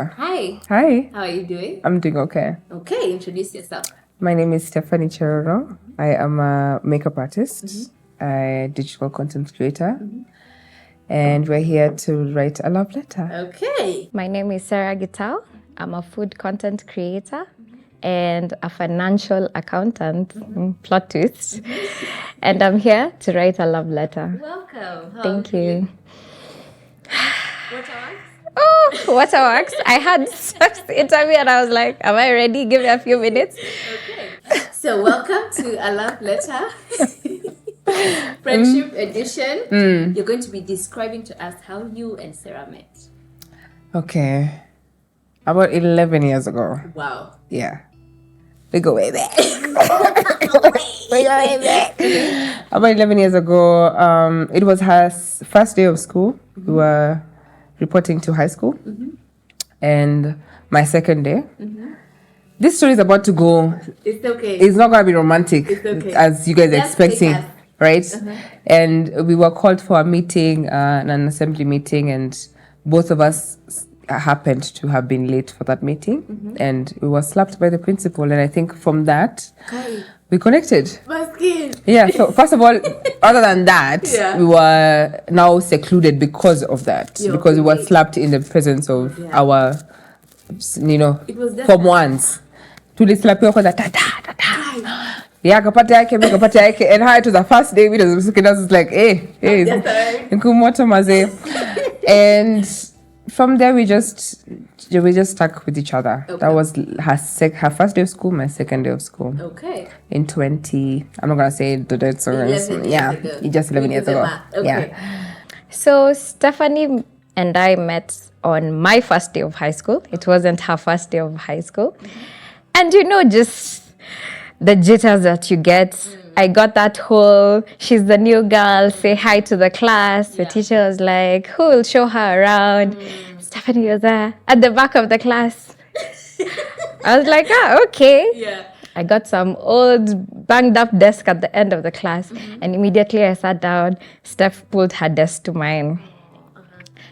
Hi. Hi. How are you doing? I'm doing okay. Okay, introduce yourself. My name is Cherono. I am a makeup artist, a digital content creator, and we're here to write a love letter. Okay. My name is Sira Gitau. I'm a food content creator and a financial accountant, plot twist. And I'm here to write a love letter. Welcome. How Thank are you. What else? Oh, what a wax. I had such the interview and I was like, am I ready? Give me a few minutes. Okay. So welcome to a love letter. Friendship edition. You're going to be describing to us how you and Sarah met. Okay. About 11 years ago. Wow. Yeah. We go way back. About 11 years ago, it was her first day of school. We were reporting to high school. And my second day. This story is about to go. It's okay. It's not going to be romantic, It's okay. as you guys Just expecting, take us. right? And we were called for a meeting, an assembly meeting, and both of us happened to have been late for that meeting, and we were slapped by the principal. And I think from that, Okay. we connected. Baskin. Yeah. So first of all, other than that, Yeah. we were now secluded because of that, Yeah, because we were okay. slapped in the presence of our, It was just form ones. Tulislapiwa kwanza ta. Yeah, kapata yake, mi kapata yake. And how it was the first day, we was like, hey, Just alright. nkumoto maze. And from there, we just stuck with each other. Okay. That was her first day of school, my second day of school. Okay. In 20, I'm not gonna say the dates or 11 years yeah, ago. just 11 years ago. Okay. Yeah. So Stephanie and I met on my first day of high school. It wasn't her first day of high school. And just the jitters that you get. I got that whole, she's the new girl, say hi to the class. The teacher was like, who will show her around? Stephanie was there at the back of the class. I was like, okay. Yeah. I got some old banged up desk at the end of the class. And immediately I sat down. Steph pulled her desk to mine.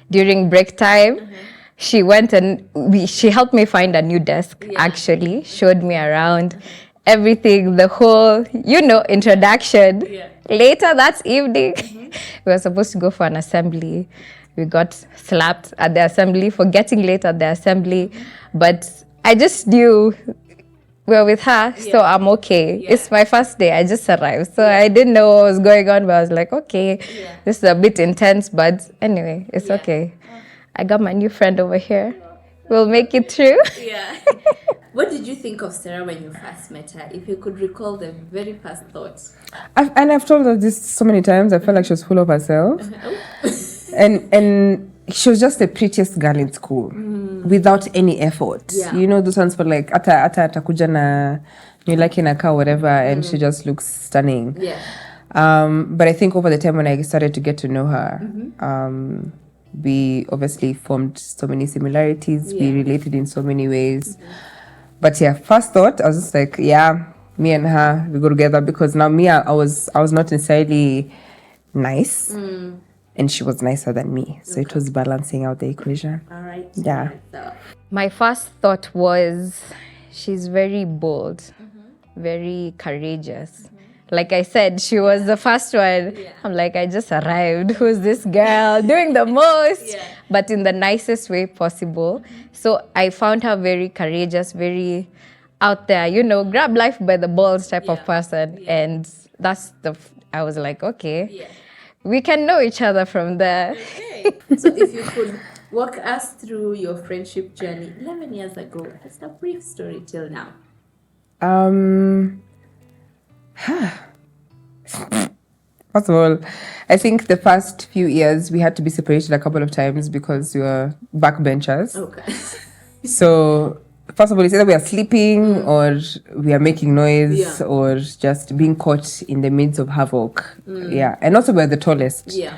During break time, she went and she helped me find a new desk, actually, showed me around everything, the whole, introduction. Yeah. Later that evening, we were supposed to go for an assembly. We got slapped at the assembly for getting late at the assembly. But I just knew we were with her, so I'm okay. Yeah. It's my first day. I just arrived. So I didn't know what was going on, but I was like, okay, this is a bit intense, but anyway, it's okay. I got my new friend over here. We'll make it through. Yeah. What did you think of Sarah when you first met her? If you could recall the very first thoughts. I've told her this so many times. I felt like she was full of herself. And she was just the prettiest girl in school without any effort. Yeah. Those ones for like, ata atakuja na nywele na kaa whatever, and she just looks stunning. Yeah. But I think over the time when I started to get to know her, we obviously formed so many similarities. We related in so many ways. But yeah, first thought, I was just like, yeah, me and her, we go together, because now I was not necessarily nice, and she was nicer than me. So it was balancing out the equation. All right. Yeah. So, My first thought was she's very bold, very courageous. Like I said, she was the first one. Yeah. I'm like, I just arrived. Who's this girl doing the most? But in the nicest way possible. So I found her very courageous, very out there, grab life by the balls type of person. And that's I was like, okay, we can know each other from there. okay. So if you could walk us through your friendship journey 11 years ago, just a brief story till now. First of all, I think the first few years we had to be separated a couple of times because we were backbenchers. Okay. So first of all, it's either we are sleeping or we are making noise, Yeah. or just being caught in the midst of havoc. Yeah. And also we're the tallest. Yeah.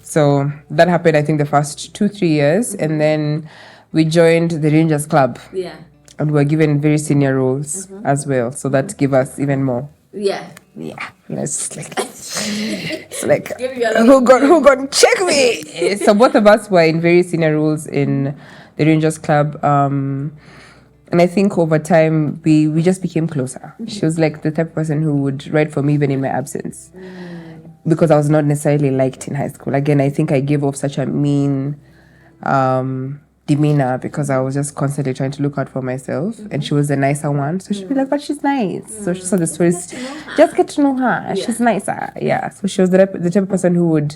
So that happened, I think, the first 2-3 years. And then we joined the Rangers Club, Yeah. and we were given very senior roles as well. So that gave us even more. Yeah. Yeah. It's like Give you a lot who gon' check me? So both of us were in very senior roles in the Rangers Club. And I think over time, we just became closer. She was like the type of person who would write for me even in my absence. Because I was not necessarily liked in high school. Again, I think I gave off such a mean demeanor because I was just constantly trying to look out for myself. And she was the nicer one. So she'd be like, but she's nice. So she saw the stories. Just get to know her. Yeah. She's nicer. Yeah. So she was the type of person who would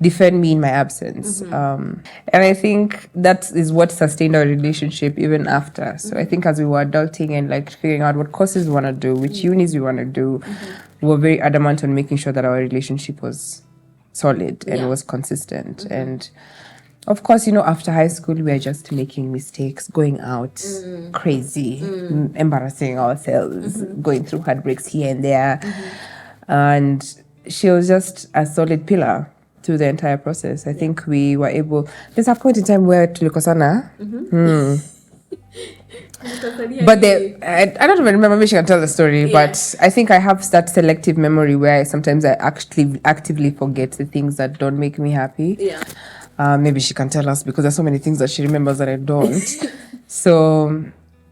defend me in my absence. And I think that is what sustained our relationship even after. So I think as we were adulting and like figuring out what courses we want to do, which unis we want to do, we were very adamant on making sure that our relationship was solid and was consistent. And of course, after high school, we are just making mistakes, going out crazy, embarrassing ourselves, going through heartbreaks here and there. And she was just a solid pillar through the entire process. I think we were able... There's a point in time where tulikosana. But I don't even remember. Maybe she can tell the story. But I think I have that selective memory where sometimes I actually actively forget the things that don't make me happy. Yeah. Maybe she can tell us because there's so many things that she remembers that I don't. So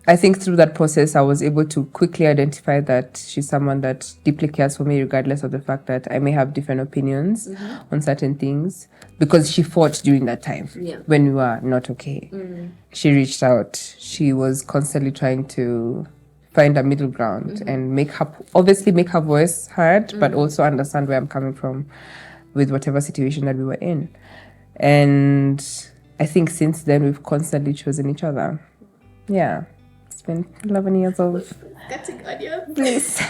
I think through that process, I was able to quickly identify that she's someone that deeply cares for me, regardless of the fact that I may have different opinions on certain things, because she fought during that time when we were not okay. She reached out. She was constantly trying to find a middle ground and make her voice heard, but also understand where I'm coming from with whatever situation that we were in. And I think since then, we've constantly chosen each other. Yeah. It's been 11 years old. Cutting onions. Please.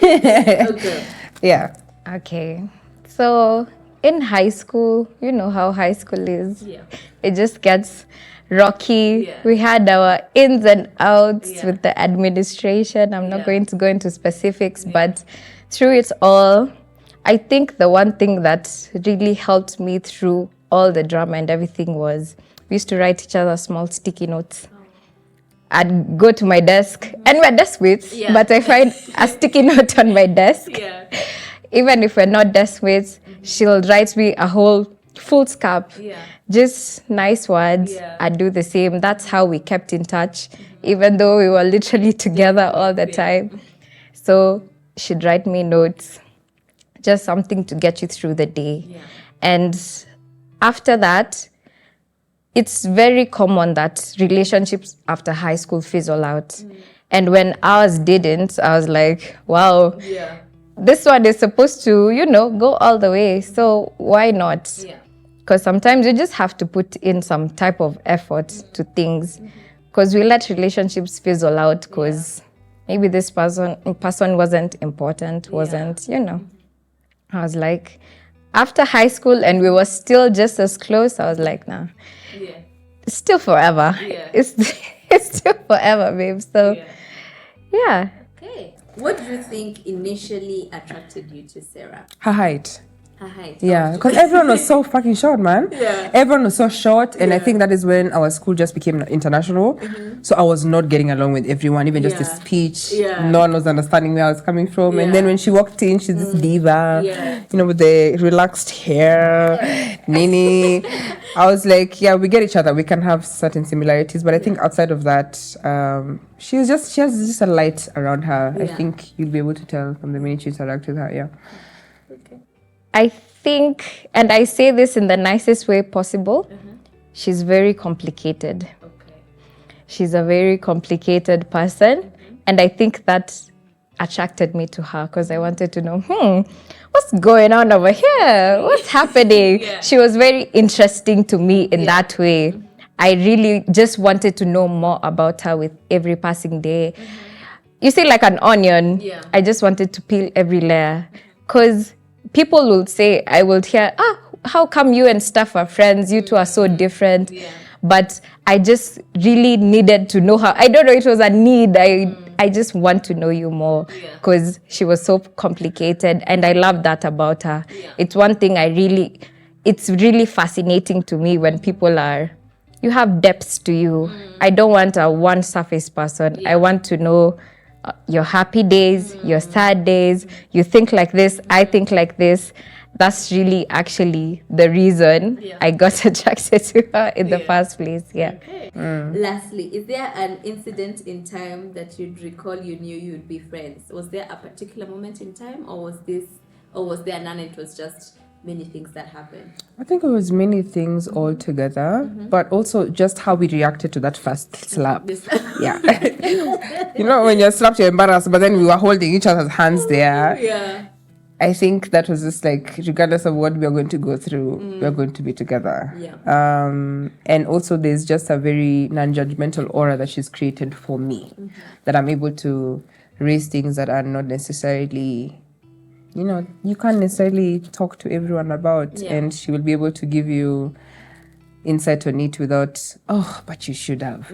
Okay. Yeah. Okay. So in high school, you know how high school is. Yeah. It just gets rocky. Yeah. We had our ins and outs with the administration. I'm not going to go into specifics, but through it all, I think the one thing that really helped me through all the drama and everything was we used to write each other small sticky notes. I'd go to my desk, and we're desk mates, but I find a sticky note on my desk. Yeah. Even if we're not desk mates, she'll write me a whole full scap. Yeah. Just nice words. Yeah. I'd do the same. That's how we kept in touch, even though we were literally together all the time. So she'd write me notes, just something to get you through the day. Yeah. And after that, it's very common that relationships after high school fizzle out. And when ours didn't, I was like, wow, this one is supposed to, go all the way. So why not? Because sometimes you just have to put in some type of effort to things. Because we let relationships fizzle out because maybe this person wasn't important, I was like, after high school and we were still just as close, I was like, nah. Yeah. It's still forever. Yeah. It's still forever, babe. So, yeah. Okay. What do you think initially attracted you to Sarah? Her height. Her height. Yeah, because everyone was so fucking short, man. Yeah. Everyone was so short, and I think that is when our school just became international. So I was not getting along with everyone, even just the speech. Yeah. No one was understanding where I was coming from. Yeah. And then when she walked in, she's this diva, with the relaxed hair, Nini. I was like, yeah, we get each other. We can have certain similarities, but I think outside of that, she has just a light around her. Yeah. I think you'll be able to tell from the minute you interact with her. Yeah. Okay. I think, and I say this in the nicest way possible, she's very complicated. Okay. She's a very complicated person, and I think that attracted me to her because I wanted to know, what's going on over here? What's happening? She was very interesting to me in that way. I really just wanted to know more about her with every passing day. You see, like an onion, I just wanted to peel every layer because people will say, I will hear, how come you and Steph are friends? You two are so different. Yeah. But I just really needed to know her. I don't know, it was a need. I just want to know you more because she was so complicated. And I love that about her. Yeah. It's one thing it's really fascinating to me when people you have depths to you. I don't want a one surface person. Yeah. I want to know your happy days, your sad days. You think like this, I think like this. that's really actually the reason I got attracted to her in the first place. Yeah. Okay. Lastly, is there an incident in time that you'd recall you knew you'd be friends? Was there a particular moment in time, or was there none? It was just many things that happened. I think it was many things all together, but also just how we reacted to that first slap. Yeah. You know, when you're slapped, you're embarrassed, but then we were holding each other's hands there. Yeah. I think that was just like, regardless of what we are going to go through, we're going to be together. Yeah. And also there's just a very non-judgmental aura that she's created for me, that I'm able to raise things that are not necessarily, you know, you can't necessarily talk to everyone about, and she will be able to give you insight on it without, oh, but you should have.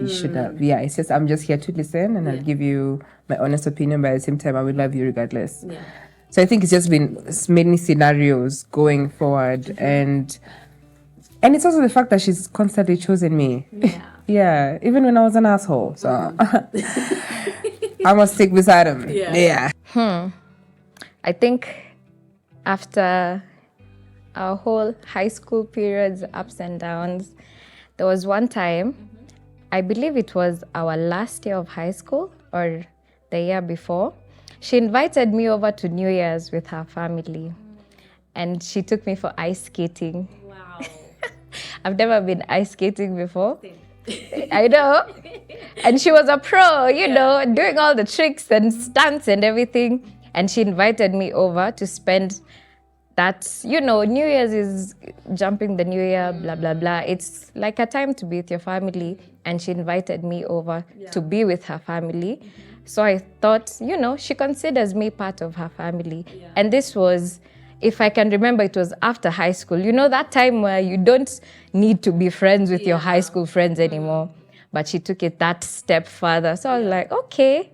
Yeah, it's just, I'm just here to listen, and I'll give you my honest opinion, but at the same time, I will love you regardless. Yeah. So I think it's just been many scenarios going forward, and it's also the fact that she's constantly chosen me. Yeah. Yeah, even when I was an asshole. So I must stick beside him. Yeah. I think after our whole high school periods, ups and downs, there was one time, I believe it was our last year of high school or the year before. She invited me over to New Year's with her family, and she took me for ice skating. Wow. I've never been ice skating before. I know. And she was a pro, you know, doing all the tricks and stunts and everything. And she invited me over to spend that, you know, New Year's is jumping the new year, blah, blah, blah. It's like a time to be with your family. And she invited me over to be with her family. So I thought, you know, she considers me part of her family. Yeah. And this was, if I can remember, it was after high school. You know, that time where you don't need to be friends with your high school friends anymore. But she took it that step further. So I was like, okay,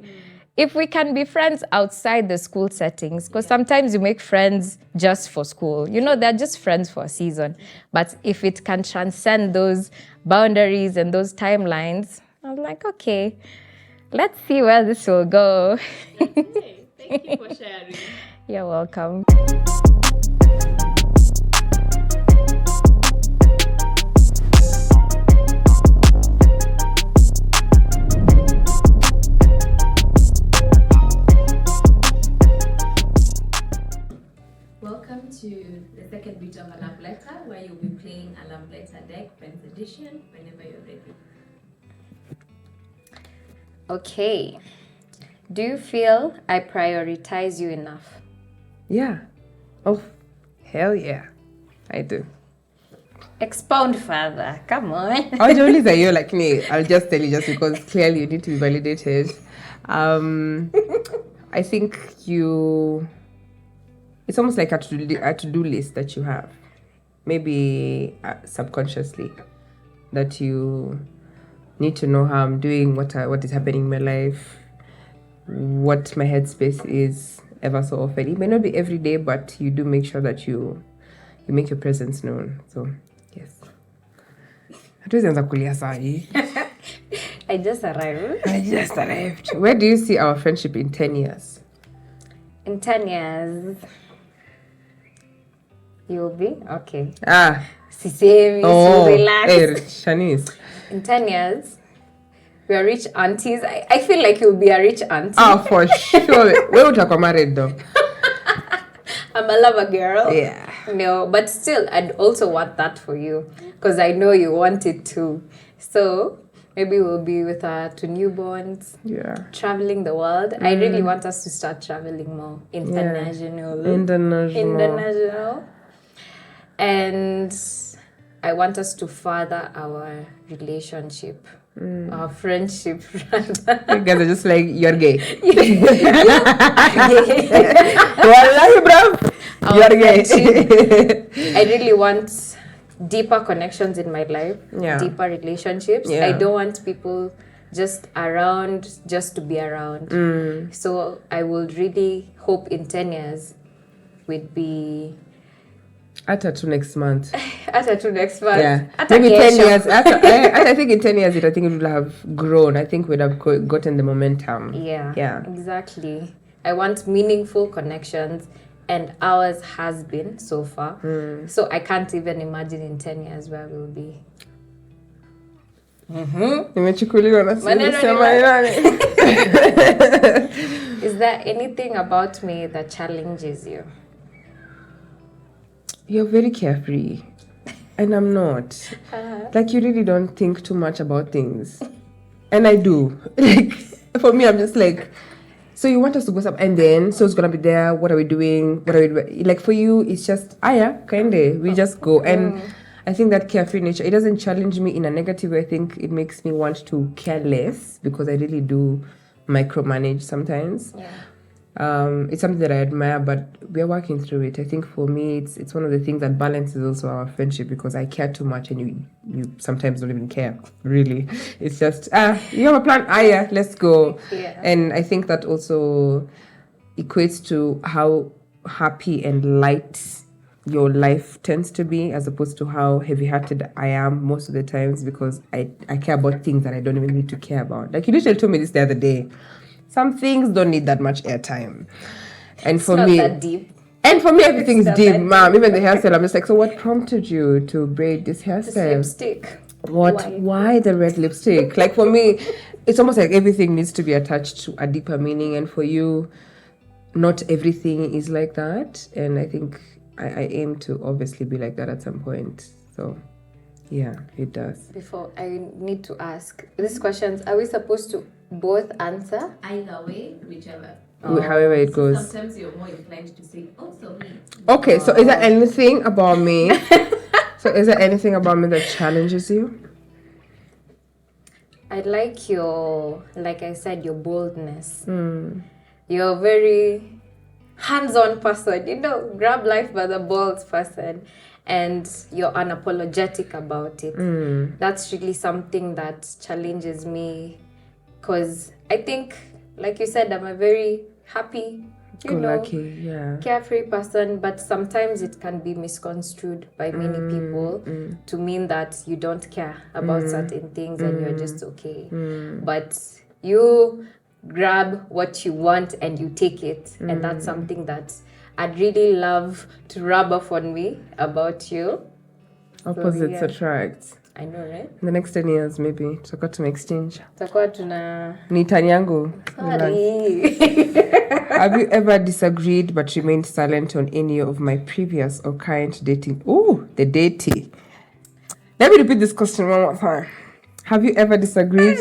if we can be friends outside the school settings, because sometimes you make friends just for school. You know, they're just friends for a season. But if it can transcend those boundaries and those timelines, I was like, okay, let's see where this will go. Okay. Thank you for sharing. You're welcome. Welcome to the second bit of a love letter, where you'll be playing a love letter deck, Friends Edition, whenever you're ready. Okay. Do you feel I prioritize you enough? Yeah. Oh, hell yeah. I do. Expound further. Come on. Oh, only that you're like me. I'll just tell you just because clearly you need to be validated. I think it's almost like a to-do list that you have. Maybe subconsciously, that you need to know how I'm doing, what is happening in my life, what my headspace is ever so often. It may not be every day, but you do make sure that you make your presence known. So, yes. I just arrived. Where do you see our friendship in 10 years? In 10 years, you'll be? Okay. Relax. Shanice. In 10 years, we are rich aunties. I feel like you'll be a rich auntie. Oh, for sure. Where would you married though? I'm a lover girl. Yeah. No, but still, I'd also want that for you, because I know you want it too. So maybe we'll be with our two newborns. Yeah. Traveling the world. I really want us to start traveling more. International. And I want us to further our relationship. Our friendship, rather. You guys are just like, you're gay. Wallahi, bro. You're gay. I really want deeper connections in my life, deeper relationships. I don't want people just around just to be around. So I would really hope in 10 years we'd be... At next month. Yeah. Maybe 10 years. I think in 10 years, I think it would have grown. I think we'd have gotten the momentum. Yeah. Exactly. I want meaningful connections and ours has been so far. So I can't even imagine in 10 years where we'll be. Nimechukuliwa na Maneno simu ni yani. Is there anything about me that challenges you? You're very carefree, and I'm not. Like, you really don't think too much about things, and I do. Like, for me, I'm just like, so you want us to go some, and then so it's gonna be there. What are we doing? What are we doing? Like, for you, it's just kinda. We just go, and I think that carefree nature, it doesn't challenge me in a negative way. I think it makes me want to care less because I really do micromanage sometimes. Yeah. It's something that I admire, but we're working through it. I think for me, it's one of the things that balances also our friendship because I care too much and you sometimes don't even care, really. It's just, you have a plan? Yeah, let's go. Yeah. And I think that also equates to how happy and light your life tends to be as opposed to how heavy-hearted I am most of the times because I care about things that I don't even need to care about. Like you literally told me this the other day. Some things don't need that much airtime. And It's for not me, that deep. and for me, everything's not deep, that ma'am. Even the hairstyle, I'm just like, so what prompted you to braid this This hairstyle? lipstick. Why the red lipstick? Like for me, it's almost like everything needs to be attached to a deeper meaning. And for you, not everything is like that. And I think I aim to obviously be like that at some point. So yeah, it does. Before I need to ask these questions, are we supposed to both answer? Either way, whichever. However it goes. Sometimes you're more inclined to say, also me. Okay, so is there anything about me? So is there anything about me that challenges you? I like your, like I said, your boldness. You're a very hands-on person, grab life by the balls person, and you're unapologetic about it. That's really something that challenges me because I think, like you said, I'm a very happy, Lucky, yeah. carefree person, but sometimes it can be misconstrued by many people to mean that you don't care about certain things and you're just okay. But you grab what you want and you take it, and that's something that I'd really love to rub off on me about you. Opposites attract. I know, right? In the next 10 years, maybe tutakuwa exchange. Tutakuwa tuna Ni tani yangu. Sorry. Have you ever disagreed but remained silent on any of my previous or current dating? Oh, the dating. Let me repeat this question one more time. Have you ever disagreed?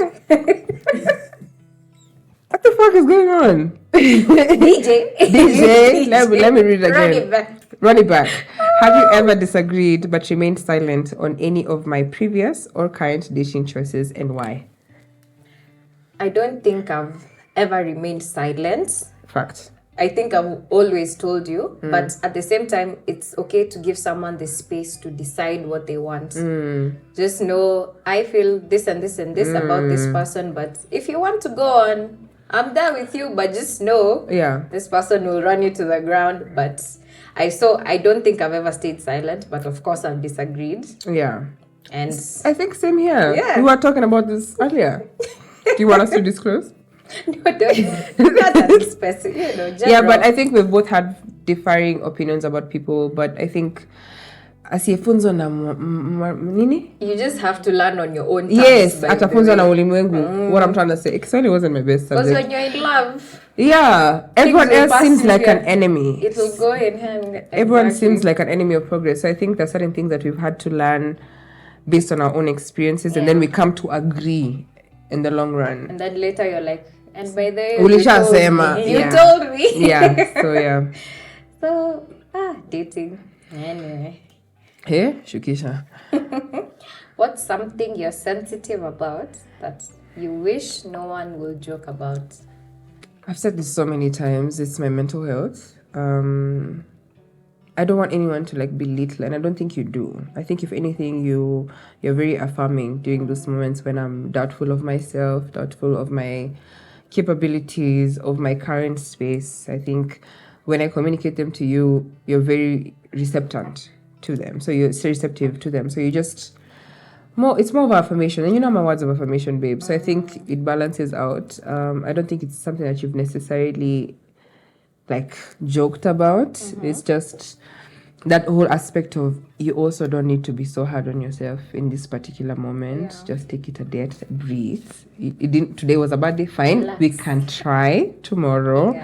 What the fuck is going on? DJ, let me read it again. Run it back. Have you ever disagreed but remained silent on any of my previous or current dating choices and why? I don't think I've ever remained silent. Fact. I think I've always told you, but at the same time, it's okay to give someone the space to decide what they want. Just know, I feel this and this and this about this person, but if you want to go on, I'm there with you, but just know this person will run you to the ground. But I don't think I've ever stayed silent, but of course I've disagreed. Yeah. And I think same here. Yeah. We were talking about this earlier. Do you want us to disclose? no, not that specific, general. Yeah, but I think we've both had differing opinions about people, but I think asiyefunzwa na nini? You just have to learn on your own terms. Yes, atafunzwa na ulimwengu. What I'm trying to say, Kiswahili wasn't my best subject. Because when you're in love, yeah, everyone else seems like an enemy. It will go in hand. Everyone seems like an enemy of progress. So I think there's certain things that we've had to learn based on our own experiences, and then we come to agree in the long run. And then later you're like, and by the way, you told me. Yeah, so yeah. So, dating. Anyway. Hey, Shukisha. What's something you're sensitive about that you wish no one will joke about? I've said this so many times. It's my mental health. I don't want anyone to belittle, and I don't think you do. I think if anything, you're very affirming during those moments when I'm doubtful of myself, doubtful of my capabilities, of my current space. I think when I communicate them to you, you're very receptant to them. So you're receptive to them. So you just it's more of affirmation, and my words of affirmation, babe. So I think it balances out. I don't think it's something that you've necessarily like joked about. It's just that whole aspect of you also don't need to be so hard on yourself in this particular moment. Yeah. Just take it a day, breathe. It didn't. Today was a bad day. Fine, Relax. we can try tomorrow.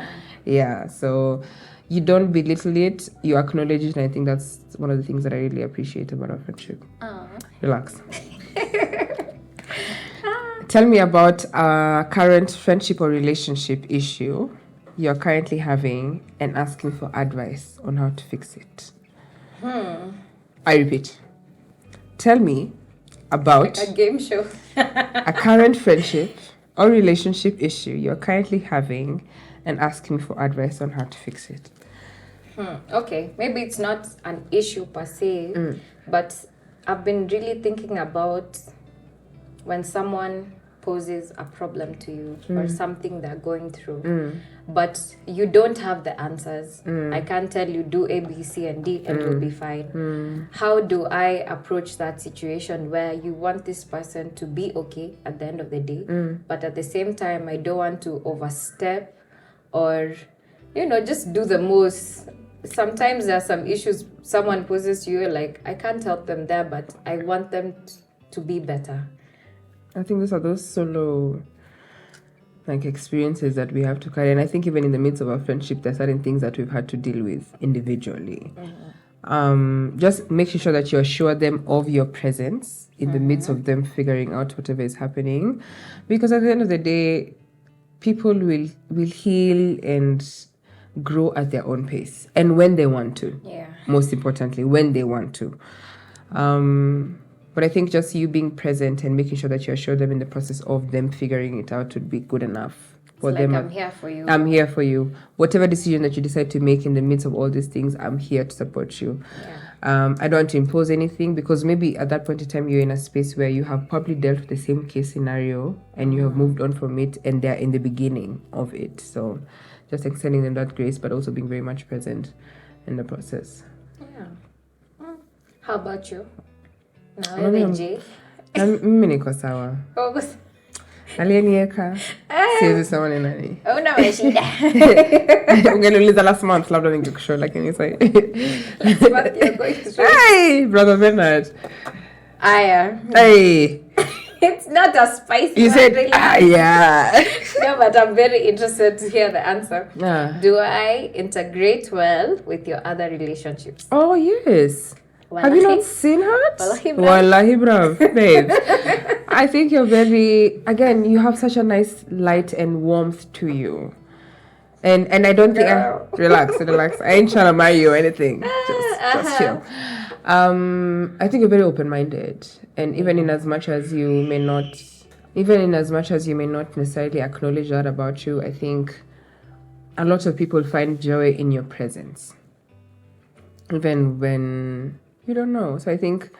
Yeah. So you don't belittle it. You acknowledge it, and I think that's one of the things that I really appreciate about our friendship. Relax. Tell me about a current friendship or relationship issue you're currently having and asking for advice on how to fix it. I repeat. Tell me about A game show. a current friendship or relationship issue you're currently having and asking for advice on how to fix it. Okay, maybe it's not an issue per se, but I've been really thinking about when someone poses a problem to you or something they're going through, but you don't have the answers. I can't tell you do A, B, C, and D and you'll be fine. How do I approach that situation where you want this person to be okay at the end of the day, but at the same time, I don't want to overstep or, just do the most. Sometimes there are some issues someone poses to you, like, I can't help them there, but I want them to be better. I think those solo experiences that we have to carry, and I think even in the midst of our friendship, there are certain things that we've had to deal with individually. Just making sure that you assure them of your presence in the midst of them figuring out whatever is happening, because at the end of the day, people will heal and grow at their own pace and when they want to. Most importantly, when they want to. But I think just you being present and making sure that you assure them in the process of them figuring it out would be good enough for them. I'm here for you. I'm here for you. Whatever decision that you decide to make in the midst of all these things, I'm here to support you. I don't want to impose anything, because maybe at that point in time you're in a space where you have probably dealt with the same case scenario and you have moved on from it and they're in the beginning of it. So just extending them that grace, but also being very much present in the process. How about you? Mimi niko sawa. Aliyeniweka siwezi sema ni nani. Una mashida. Ungeniuliza last month labda ningekushow, lakini sasa Last month you're going through. Hey, brother Bernard. Aya. Hey. It's not a spicy You one, said, really. yeah. No, but I'm very interested to hear the answer. Yeah. Do I integrate well with your other relationships? Oh, yes. Have you not seen her? Wallahi, bruv. Wallahi, bruv. Babe. I think you're again, you have such a nice light and warmth to you. And I don't think relax. I ain't trying to marry you or anything. Just chill. I think you're very open-minded, and even in as much as you may not necessarily acknowledge that about you, I think a lot of people find joy in your presence, even when you don't know. So I think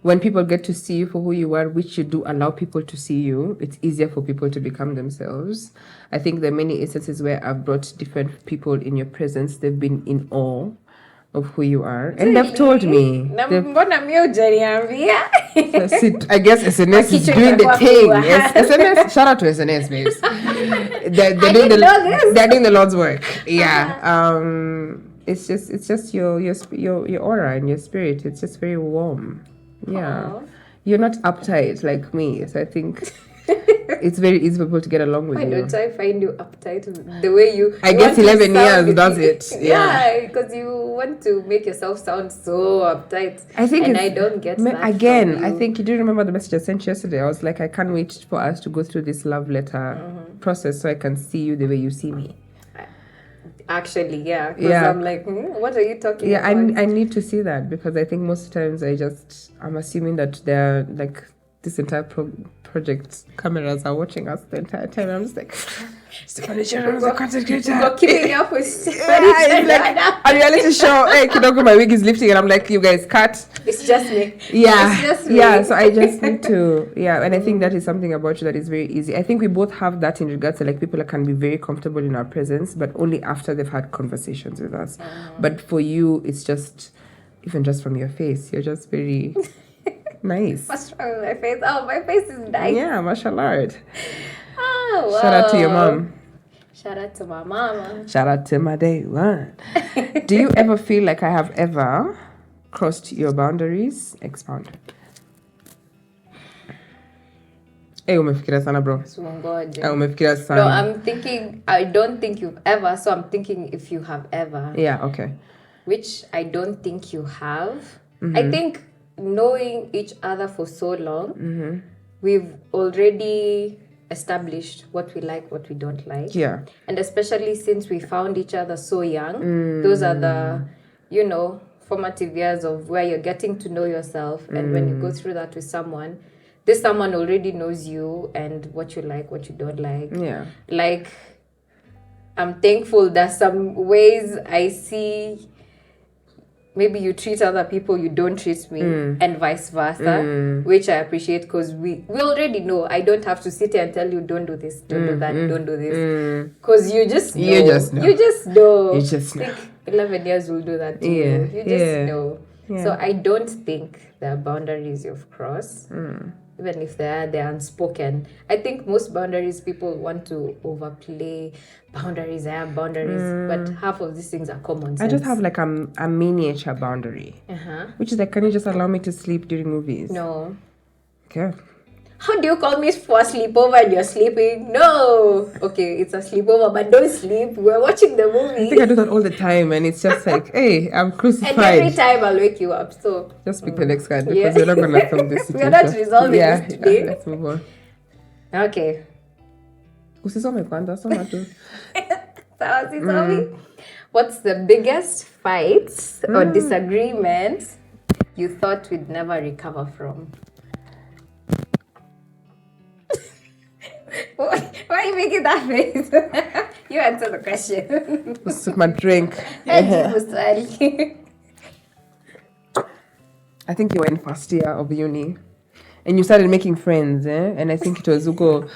when people get to see you for who you are, which you do allow people to see you, it's easier for people to become themselves. I think there are many instances where I've brought different people in your presence. They've been in awe of who you are, and they've told me. I guess SNS is doing the thing. Yes, SNS. Shout out to SNS, babes. They're doing the Lord's work. Yeah. It's just your aura and your spirit. It's just very warm. Yeah. Aww. You're not uptight like me, so I think it's very easy for people to get along with you. Why don't I find you uptight the way you... I guess 11 years does it. Yeah, because you want to make yourself sound so uptight. I don't get that. Again, I think you do remember the message I sent you yesterday. I was like, I can't wait for us to go through this love letter process so I can see you the way you see me. Actually, yeah. Because I'm like, what are you talking about? Yeah, I need to see that, because I think most times I'm assuming that they're like this entire project cameras are watching us the entire time. I'm just like, Stephanie Cherono is a content creator. We're keeping up with Stephanie Cherono. A reality show. Hey, Kidogo, my wig is lifting, and I'm like, you guys cut. It's just me. Yeah. It's just me. Yeah, so I just need to, and I think that is something about you that is very easy. I think we both have that in regards to like people that can be very comfortable in our presence, but only after they've had conversations with us. But for you, it's just, even just from your face, you're just very... nice. What's wrong with my face? Oh, my face is nice. Yeah, mashallah. Oh, wow. Shout out to your mom. Shout out to my mama. Shout out to my day one. Do you ever feel like I have ever crossed your boundaries? Expound. Umefikiria sana bro. Sungoje. Umefikiria No, sana. I'm thinking, I don't think you've ever, so I'm thinking if you have ever. Yeah, okay. Which I don't think you have. I think knowing each other for so long, we've already established what we like, what we don't like. Yeah. And especially since we found each other so young, those are the, formative years of where you're getting to know yourself. And when you go through that with someone, this someone already knows you and what you like, what you don't like. Yeah. Like, I'm thankful that some ways I see maybe you treat other people, you don't treat me, and vice versa, which I appreciate because we already know. I don't have to sit here and tell you, don't do this, don't do that, don't do this. Because you just know. You just know. You just know. You just know. Like 11 years will do that to you. You just know. Yeah. So I don't think there are boundaries you've crossed. Even if they're unspoken. I think most boundaries people want to overplay. Boundaries, I have boundaries. But half of these things are common sense. I just have like a miniature boundary. Which is like, can you just allow me to sleep during movies? No. Okay. How do you call me for a sleepover and you're sleeping? No. Okay, it's a sleepover, but don't sleep. We're watching the movie. I think I do that all the time, and it's just like, hey, I'm crucified. And every time I'll wake you up. So just pick the next card because we're not gonna film this situation. We're not resolving this today. Let's move on. Okay. Usisome kwanza, soma tu. Sawa, Sisami. What's the biggest fights or disagreements you thought we'd never recover from? Why are you making that face? You answer the question. Sip my drink. I think you were in first year of uni, and you started making friends, and I think it was Ugo.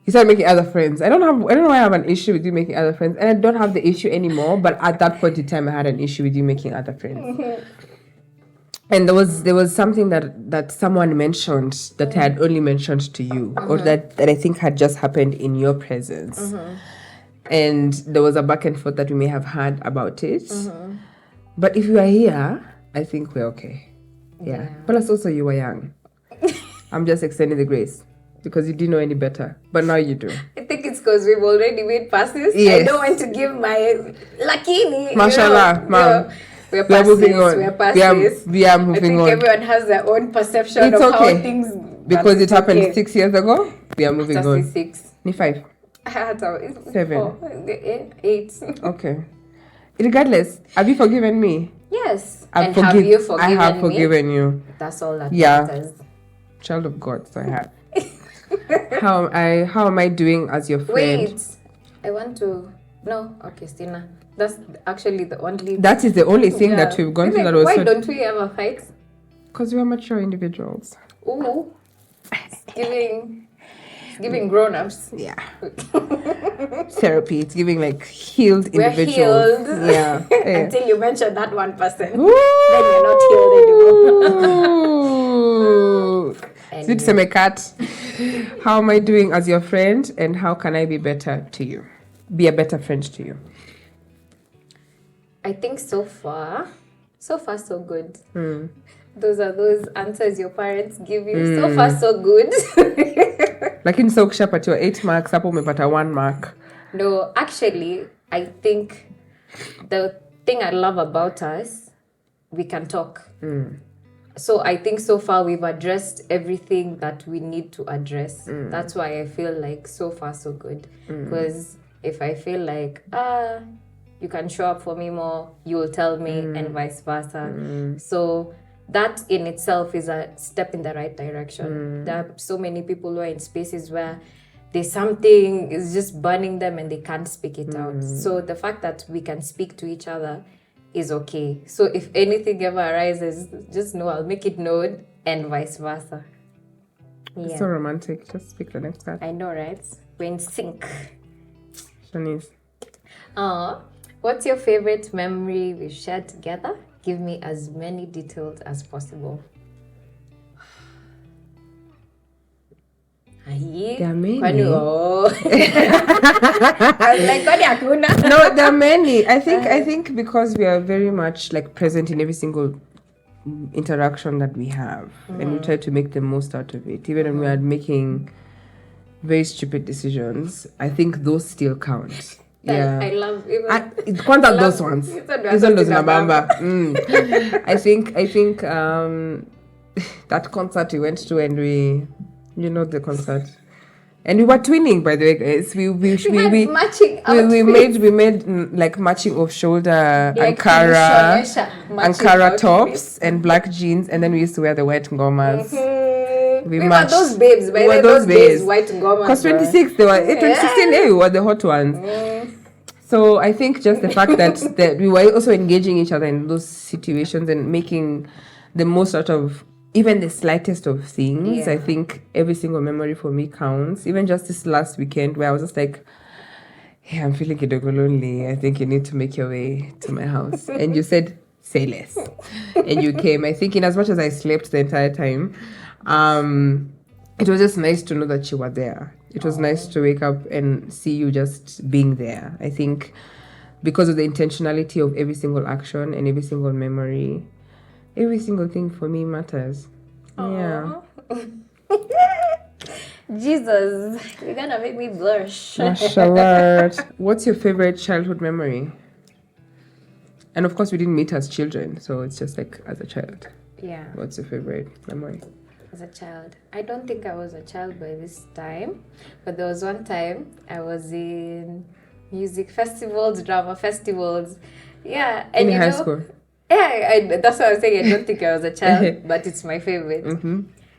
You started making other friends. I don't know why I have an issue with you making other friends, and I don't have the issue anymore. But at that point in time, I had an issue with you making other friends. And there was something that someone mentioned that I had only mentioned to you, or that I think had just happened in your presence. And there was a back and forth that we may have had about it. But if you are here, I think we're okay. Yeah. Plus also you were young. I'm just extending the grace because you didn't know any better. But now you do. think it's because we've already made passes. Yes. I don't want to give my lakini. Mashallah, ma'am. We're moving on. We are moving on. I think everyone has their own perception It's of okay. how things... Because it happened 6 years ago, we are moving on. 6. Ni 5. 7. 8. Okay. Regardless, have you forgiven me? Yes. Have you forgiven me? I have forgiven you. That's all that matters. Child of God, so I have. How am I doing as your friend? Wait. I want to... No. Okay, Stina. That's actually the only... That is the only thing that we've gone through that was... Why don't we ever fight? Because we are mature individuals. Ooh. It's giving grown-ups. Yeah. Therapy. It's giving like healed We're individuals. healed. Yeah. Until you mention that 1%. Ooh. Then you're not healed anymore. Sweet Semekat. How am I doing as your friend, and how can I be better to you? Be a better friend to you. I think so far so good. Those are those answers your parents give you. So far so good. Lakini sasa ukishapatiwa 8 marks hapo umepata 1 mark. No, actually, I think the thing I love about us, we can talk. So I think so far we've addressed everything that we need to address. That's why I feel like so far so good. Because if I feel like, you can show up for me more, you will tell me, and vice versa. So that in itself is a step in the right direction. There are so many people who are in spaces where there's something is just burning them and they can't speak it out. So the fact that we can speak to each other is okay. So if anything ever arises, just know I'll make it known, and vice versa. It's so romantic. Just speak the next card. I know, right? We're in sync. Shanice. What's your favorite memory we've shared together? Give me as many details as possible. There are many. Kwani I was like, kwani hakuna? No, there are many. I think because we are very much like present in every single interaction that we have, and we try to make the most out of it, even when we are making very stupid decisions. I think those still count. Yeah, I love even. Kwanza those ones. Hizo ndo zinabamba. I think that concert we went to, and you know the concert, and we were twinning, by the way, guys. We matching made like matching off shoulder Ankara tops and black jeans, and then we used to wear the white ngomas. We were those babes, by those babes, white ngomas. Because 26, they were 2016. We were the hot ones. So I think just the fact that we were also engaging each other in those situations and making the most out of even the slightest of things. I think every single memory for me counts. Even just this last weekend where I was just like, hey, I'm feeling kidogo lonely. I think you need to make your way to my house. And you said, say less. And you came. I think in as much as I slept the entire time, it was just nice to know that you were there. It was nice to wake up and see you just being there. I think because of the intentionality of every single action and every single memory, every single thing for me matters. Yeah. Jesus, you're gonna make me blush. Mashallah. What's your favorite childhood memory? And of course, we didn't meet as children, so it's just like as a child. Yeah. What's your favorite memory? As a child, I don't think I was a child by this time, but there was one time I was in music festivals, drama festivals. Yeah. And in high school? Yeah, that's what I was saying. I don't think I was a child, but it's my favorite.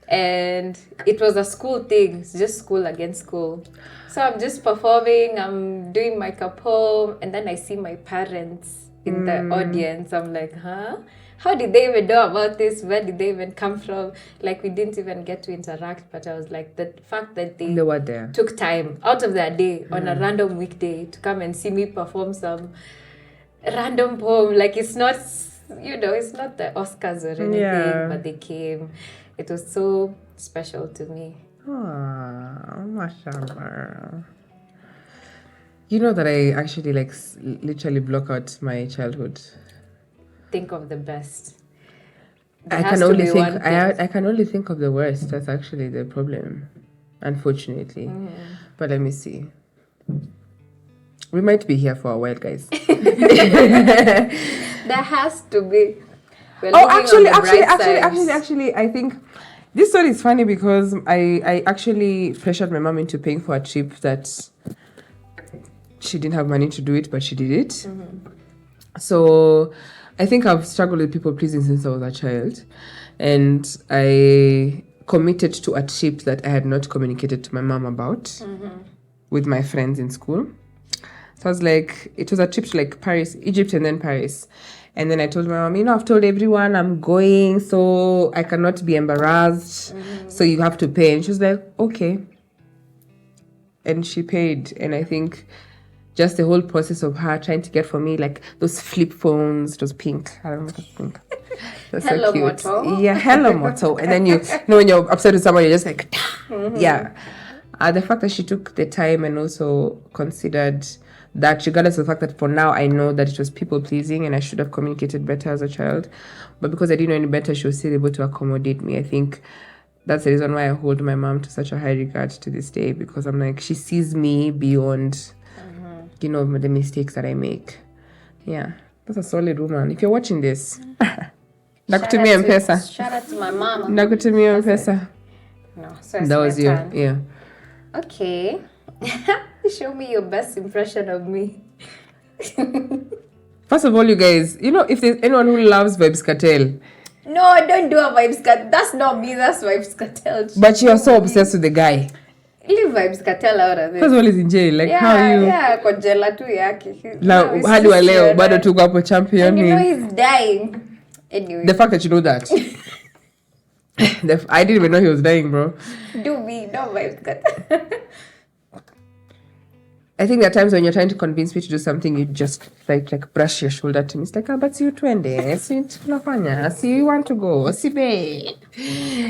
And it was a school thing. It's just school against school. So I'm just performing. I'm doing my cup home. And then I see my parents in the audience. I'm like, huh? How did they even know about this? Where did they even come from? Like, we didn't even get to interact. But I was like, the fact that they were there, took time out of their day on a random weekday to come and see me perform some random poem. Like, it's not... it's not the Oscars or anything, but they came. It was so special to me. Oh, mashallah. You know that I actually literally block out my childhood. Think of the best. I can only think of the worst. That's actually the problem, unfortunately. But let me see. We might be here for a while, guys. There has to be. Actually, I think this story is funny because I actually pressured my mom into paying for a trip that she didn't have money to do it, but she did it. So I think I've struggled with people pleasing since I was a child, and I committed to a trip that I had not communicated to my mom about with my friends in school. So I was like, it was a trip to like Paris, Egypt, and then Paris. And then I told my mom, I've told everyone I'm going, so I cannot be embarrassed. So you have to pay. And she was like, okay. And she paid. And I think just the whole process of her trying to get for me like those flip phones, it was pink. I don't know if it was pink. That's hello, so cute. motto. Yeah, hello, motto. And then when you're upset with someone, you're just like, yeah. The fact that she took the time and also considered that, regardless of the fact that for now I know that it was people pleasing and I should have communicated better as a child, but because I didn't know any better, she was still able to accommodate me. I think that's the reason why I hold my mom to such a high regard to this day, because I'm like, she sees me beyond the mistakes that I make. Yeah, that's a solid woman. If you're watching this, nakutumia mpesa. Shout out to my mama. Nakutumia mpesa. No, so that was you. Turn. Yeah. Okay. Show me your best impression of me. First of all, you guys, if there's anyone who loves Vibes Cartel. No, don't do a Vibes Cartel. That's not me, that's Vibes Cartel. But you're so obsessed with the guy. Leave Vibes Cartel out of this. First of all, he's in jail. Like, how are you? Yeah, kwa jela tu yake. Hadi wa leo, bado tuko hapo champion. And he's dying. Anyway. The fact that you know that. I didn't even know he was dying, bro. Do me, no Vibes Cartel. I think there are times when you're trying to convince me to do something, you just like brush your shoulder to me. It's like, but see you twende, see you want to go, see babe.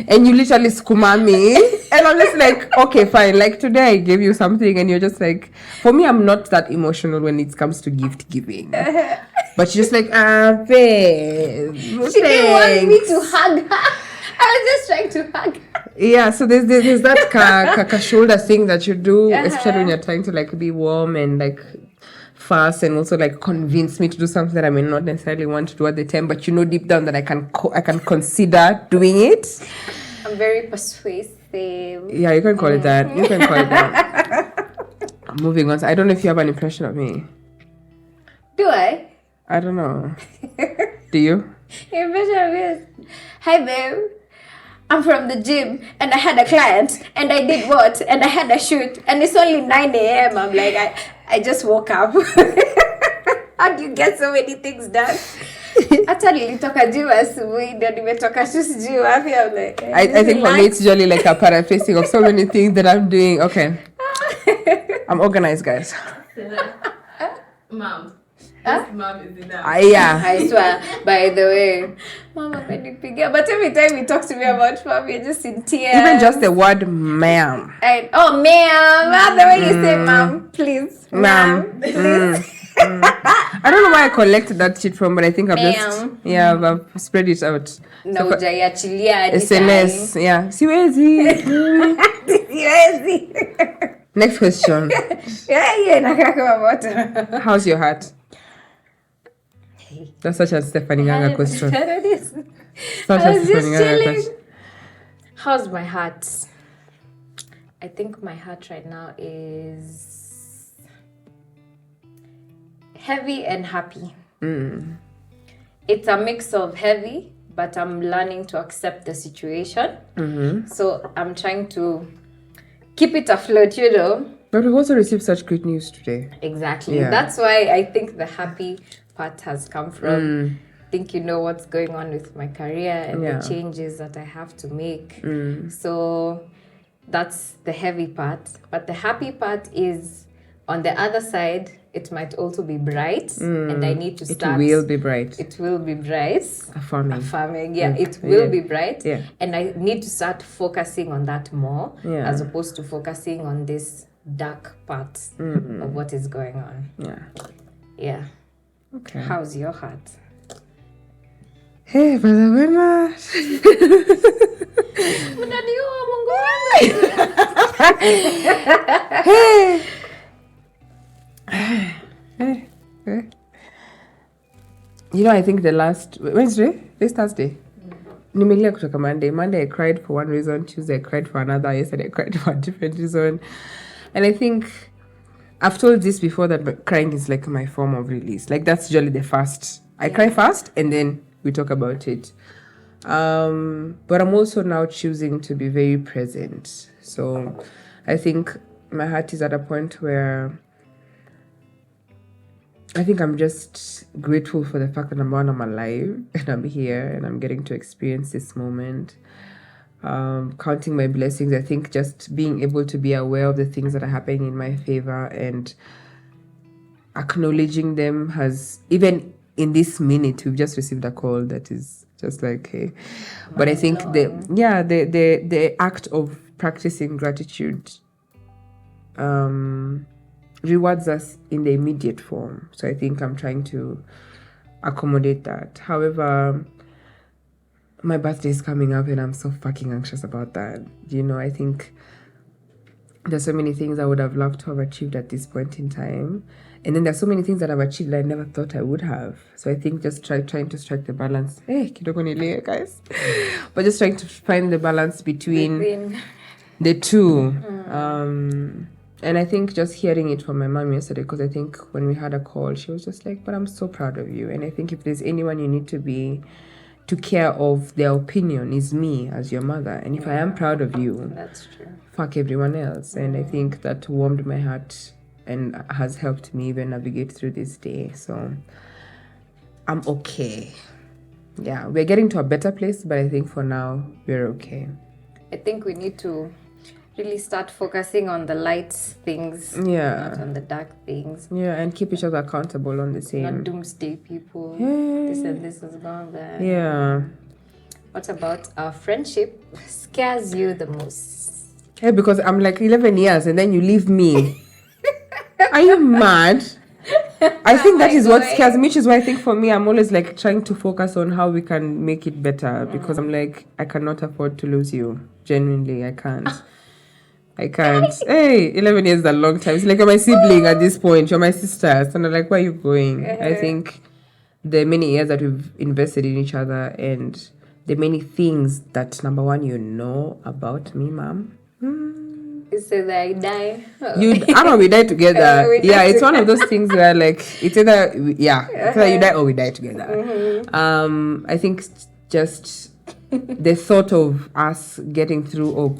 And you literally skuma me. And I'm just like, okay, fine. Like today I gave you something and you're just like, for me, I'm not that emotional when it comes to gift giving. But you're just like, babe. She didn't want me to hug her. I was just trying to hug her. Yeah, so there's that shoulder thing that you do, especially when you're trying to like be warm and like fast and also like convince me to do something that I may not necessarily want to do at the time, but you know deep down that I can consider doing it. I'm very persuasive. Yeah, you can call it that. You can call it that. Moving on. I don't know if you have an impression of me. Do I? I don't know. Do you? Your impression of me is, hi babe, I'm from the gym and I had a client and I did what? And I had a shoot and it's only 9 a.m. I'm like, I just woke up. How do you get so many things done? Hata nilitoka gym asubuhi ndio nimetoka tu sijui wapi. I'm like, I think for me it's usually like a paraphrasing of so many things that I'm doing. Okay. I'm organized, guys. Mom. Mom is enough. Yeah. I swear, by the way, Mama amenipigia. But every time you talk to me about mom, you're just in tears. Even just the word ma'am. And, oh, ma'am. The way you say ma'am, please. Ma'am. Please. I don't know where I collected that shit from, but I think Ma'am. I've spread it out. Na hujaiachilia hadi SNS, yeah. Siwezi. Siwezi. Next question. Yeah, inakaa kama moto. How's your heart? That's such a Stephanie Ganga question. It is. Such I a was Stephanie just Ganga chilling. question. How's my heart? I think my heart right now is heavy and happy. It's a mix of heavy, but I'm learning to accept the situation. So I'm trying to keep it afloat, you know. But we've also received such great news today. Exactly. Yeah. That's why I think the happy part has come from. I think you know what's going on with my career and the changes that I have to make. So that's the heavy part. But the happy part is on the other side, it might also be bright. And I need to start. It will be bright. It will be bright. Affirming. Yeah, it will be bright. Yeah. And I need to start focusing on that more Yeah. as opposed to focusing on this dark part of what is going on. Yeah. Yeah. Okay. How's your heart? Hey, brother winner. You know, I think the last Wednesday, this Thursday, nimelia kutoka Monday. Monday I cried for one reason. Tuesday I cried for another. Yesterday I cried for a different reason. And I think I've told this before that crying is like my form of release. Like that's usually the first. I cry first and then we talk about it. But I'm also now choosing to be very present. So I think my heart is at a point where I think I'm just grateful for the fact that I'm alive and I'm here and I'm getting to experience this moment. Counting my blessings, I think just being able to be aware of the things that are happening in my favor and acknowledging them has, even in this minute, we've just received a call that is just like, hey. But I think the act of practicing gratitude rewards us in the immediate form. So I think I'm trying to accommodate that. However, my birthday is coming up and I'm so fucking anxious about that. You know, I think there's so many things I would have loved to have achieved at this point in time. And then there's so many things that I've achieved that I never thought I would have. So I think just trying to strike the balance. Hey, kidogo nilie, guys. But just trying to find the balance between the two. And I think just hearing it from my mom yesterday, because I think when we had a call, she was just like, but I'm so proud of you. And I think if there's anyone you need to care of their opinion is me as your mother. And if I am proud of you, That's true. fuck everyone else. And I think that warmed my heart and has helped me even navigate through this day. So I'm okay. Yeah, we're getting to a better place, but I think for now, we're okay. I think we need to really start focusing on the light things, Yeah. not on the dark things. Yeah, and keep each other accountable on the Not same. doomsday people. Yeah. This and this is gone there. Yeah. What about our friendship scares you the most? Hey, because I'm like 11 years and then you leave me. Are you mad? I think that is what scares me, which is why I think for me, I'm always like trying to focus on how we can make it better because I'm like, I cannot afford to lose you. Genuinely, I can't. I can't. Hey, 11 years is a long time. It's like you're my sibling at this point. You're my sister. So I'm like, where are you going? I think the many years that we've invested in each other and the many things that, number one, you know about me, ma'am. So that I die. We die together. We die Yeah, it's one together. of those things where like it's either it's either you die or we die together. I think just the thought of us getting through or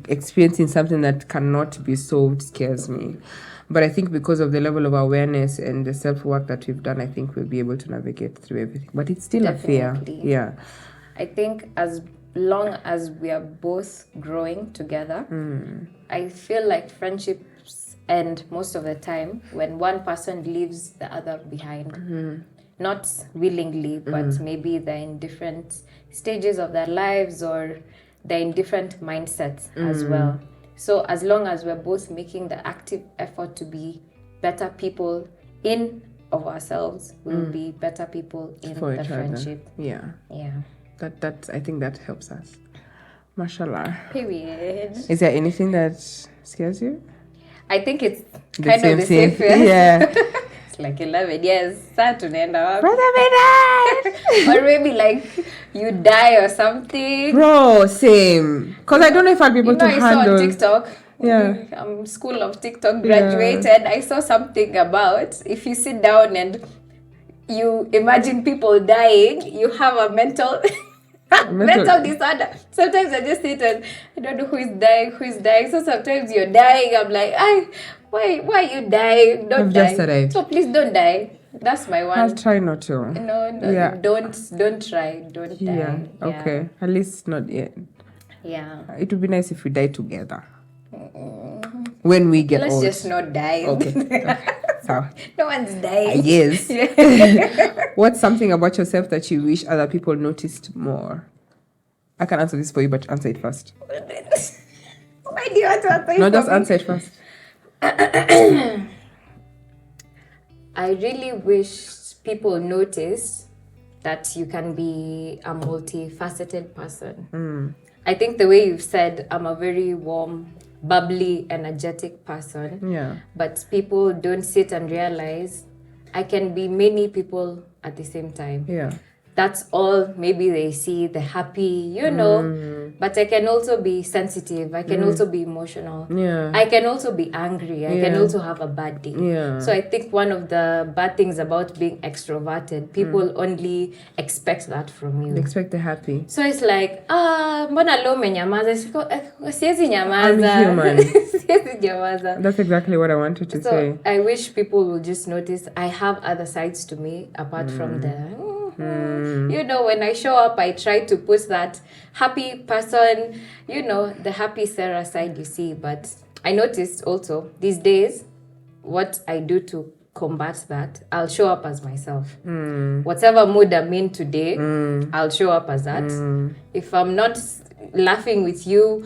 experiencing something that cannot be solved scares me. But I think because of the level of awareness and the self-work that we've done, I think we'll be able to navigate through everything. But it's still a fear. Definitely. Yeah. I think as long as we are both growing together, I feel like friendships end most of the time when one person leaves the other behind. Not willingly, but maybe they're in different stages of their lives or they're in different mindsets as well. So as long as we're both making the active effort to be better people in of ourselves, we'll be better people in For the each friendship. other. Yeah. Yeah. That I think that helps us. Mashallah. Period. Is there anything that scares you? I think it's The kind same of the thing. safest. Yeah. It's like 11 years. Start to end up. Brother midnight. Or maybe like you die or something. Bro, same. Because I don't know if I'll be able You know, to I saw handle. on TikTok. Yeah. School of TikTok graduated. I saw something about if you sit down and you imagine people dying, you have a mental disorder. Sometimes I just sit and I don't know who is dying. So sometimes you're dying. I'm like, why are you dying? Don't I've die. just arrived. So please don't die. That's my one. I'll try not to. No, Yeah. don't try. Don't Yeah. die. Okay. At least not yet. Yeah. It would be nice if we die together. When we get Let's old. just not die. Okay. So, No one's dying. yes. What's something about yourself that you wish other people noticed more? I can answer this for you, but answer it first. Why do you want to answer it No, for just me? answer it first. I really wish people noticed that you can be a multifaceted person. I think the way you've said, I'm a very warm, bubbly, energetic person. Yeah. But people don't sit and realize I can be many people at the same time. Yeah. That's all maybe they see, the happy, but I can also be sensitive. I can also be emotional. Yeah. I can also be angry. I can also have a bad day. Yeah. So I think one of the bad things about being extroverted, people only expect that from you. Expect the happy. So it's like, mbona leo umenyamaza? Siwezi nyamaza. I'm human. Siwezi nyamaza. That's exactly what I wanted to So say. I wish people will just notice I have other sides to me apart from the when I show up, I try to put that happy person, the happy Sarah side you see. But I noticed also these days, what I do to combat that, I'll show up as myself. Whatever mood I'm in today, I'll show up as that. If I'm not laughing with you,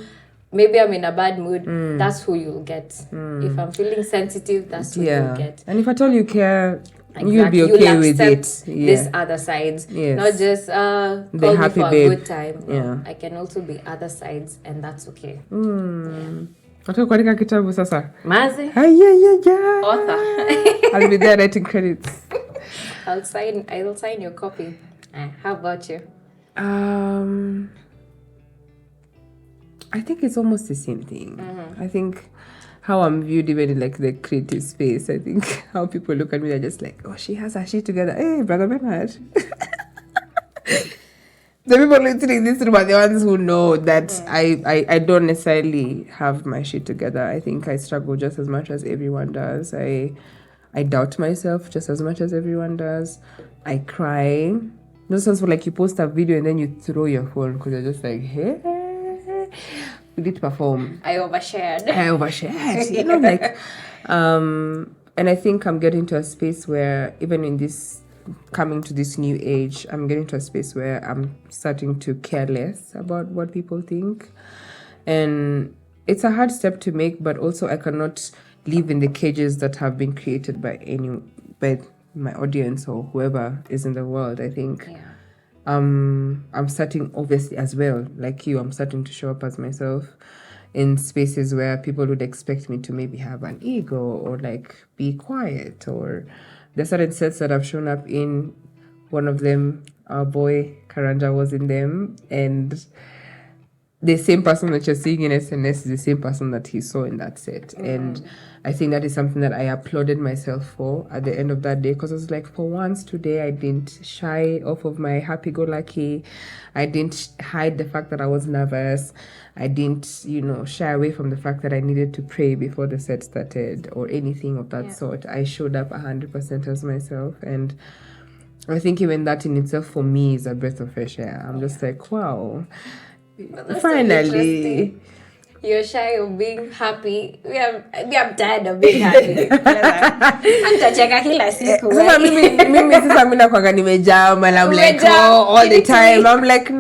maybe I'm in a bad mood, that's who you'll get. If I'm feeling sensitive, that's who you'll get. And if at all you care, Exactly. you'll be okay You'll with accept it. this other sides. Yes. Not just call me happy for babe. a good time. No, Yeah. I can also be other sides and that's okay. Nataka kuandika kitabu sasa. Mazi, Yeah. author. I'll be there writing credits. I'll sign your copy. How about you? I think it's almost the same thing. I think how I'm viewed even in like the creative space. I think how people look at me, they're just like, oh, she has her shit together. Hey, brother Bernard. The people listening this room are the ones who know that I don't necessarily have my shit together. I think I struggle just as much as everyone does. I doubt myself just as much as everyone does. I cry. No sense for like you post a video and then you throw your phone because you're just like, hey, we did perform. I overshared. And I think I'm getting to a space where even in this coming to this new age, I'm getting to a space where I'm starting to care less about what people think. And it's a hard step to make, but also I cannot live in the cages that have been created by my audience or whoever is in the world. I think I'm starting, obviously, as well, like you, I'm starting to show up as myself in spaces where people would expect me to maybe have an ego or like be quiet, or there's certain sets that I've shown up in. One of them, our boy Karanja was in them, and the same person that you're seeing in SNS is the same person that he saw in that set. And I think that is something that I applauded myself for at the end of that day, because I was like, for once today, I didn't shy off of my happy-go-lucky. I didn't hide the fact that I was nervous. I didn't, shy away from the fact that I needed to pray before the set started or anything of that sort. I showed up 100% as myself. And I think even that in itself for me is a breath of fresh air. I'm just like, wow. Finally, you're shy of being happy. We are tired of being happy. Anitacheka kila siku. Sasa mimi sasa mimi nakuanga nimejam and I'm like all the time. I'm like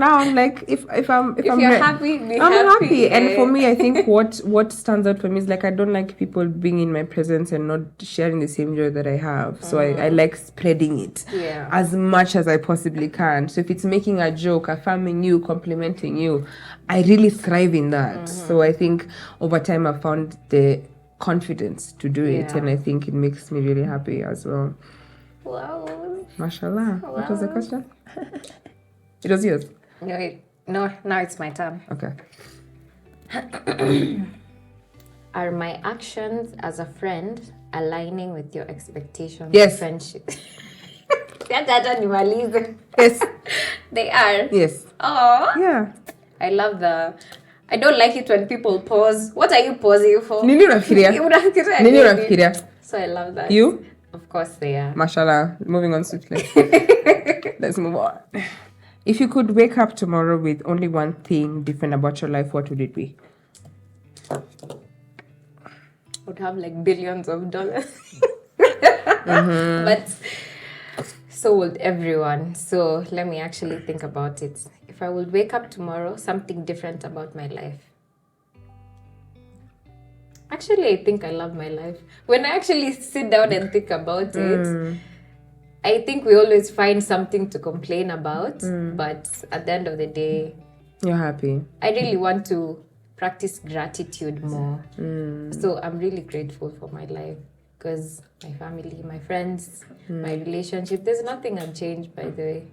if you're happy, I'm happy. And for me, I think what stands out for me is like I don't like people being in my presence and not sharing the same joy that I have. So I like spreading it as much as I possibly can. So if it's making a joke, affirming you, complimenting you, I really thrive in that. So I think over time I found the confidence to do it, and I think it makes me really happy as well. Wow. Mashallah. Wow. What was the question? It was yours. No, now it's my turn. Okay. Are my actions as a friend aligning with your expectations Yes. of friendship? Yes. They are. Yes. Oh. Yeah. I love I don't like it when people pause. What are you pausing for? Nini unafikiria? So I love that. You? Of course they are. Mashallah. Moving on swiftly. Let's move on. If you could wake up tomorrow with only one thing different about your life, what would it be? I would have like billions of dollars. But so would everyone. So let me actually think about it. If I would wake up tomorrow, something different about my life. Actually, I think I love my life. When I actually sit down and think about it, I think we always find something to complain about. But at the end of the day, you're happy. I really want to practice gratitude more. So I'm really grateful for my life. Because my family, my friends, my relationship, there's nothing I've changed, by the way.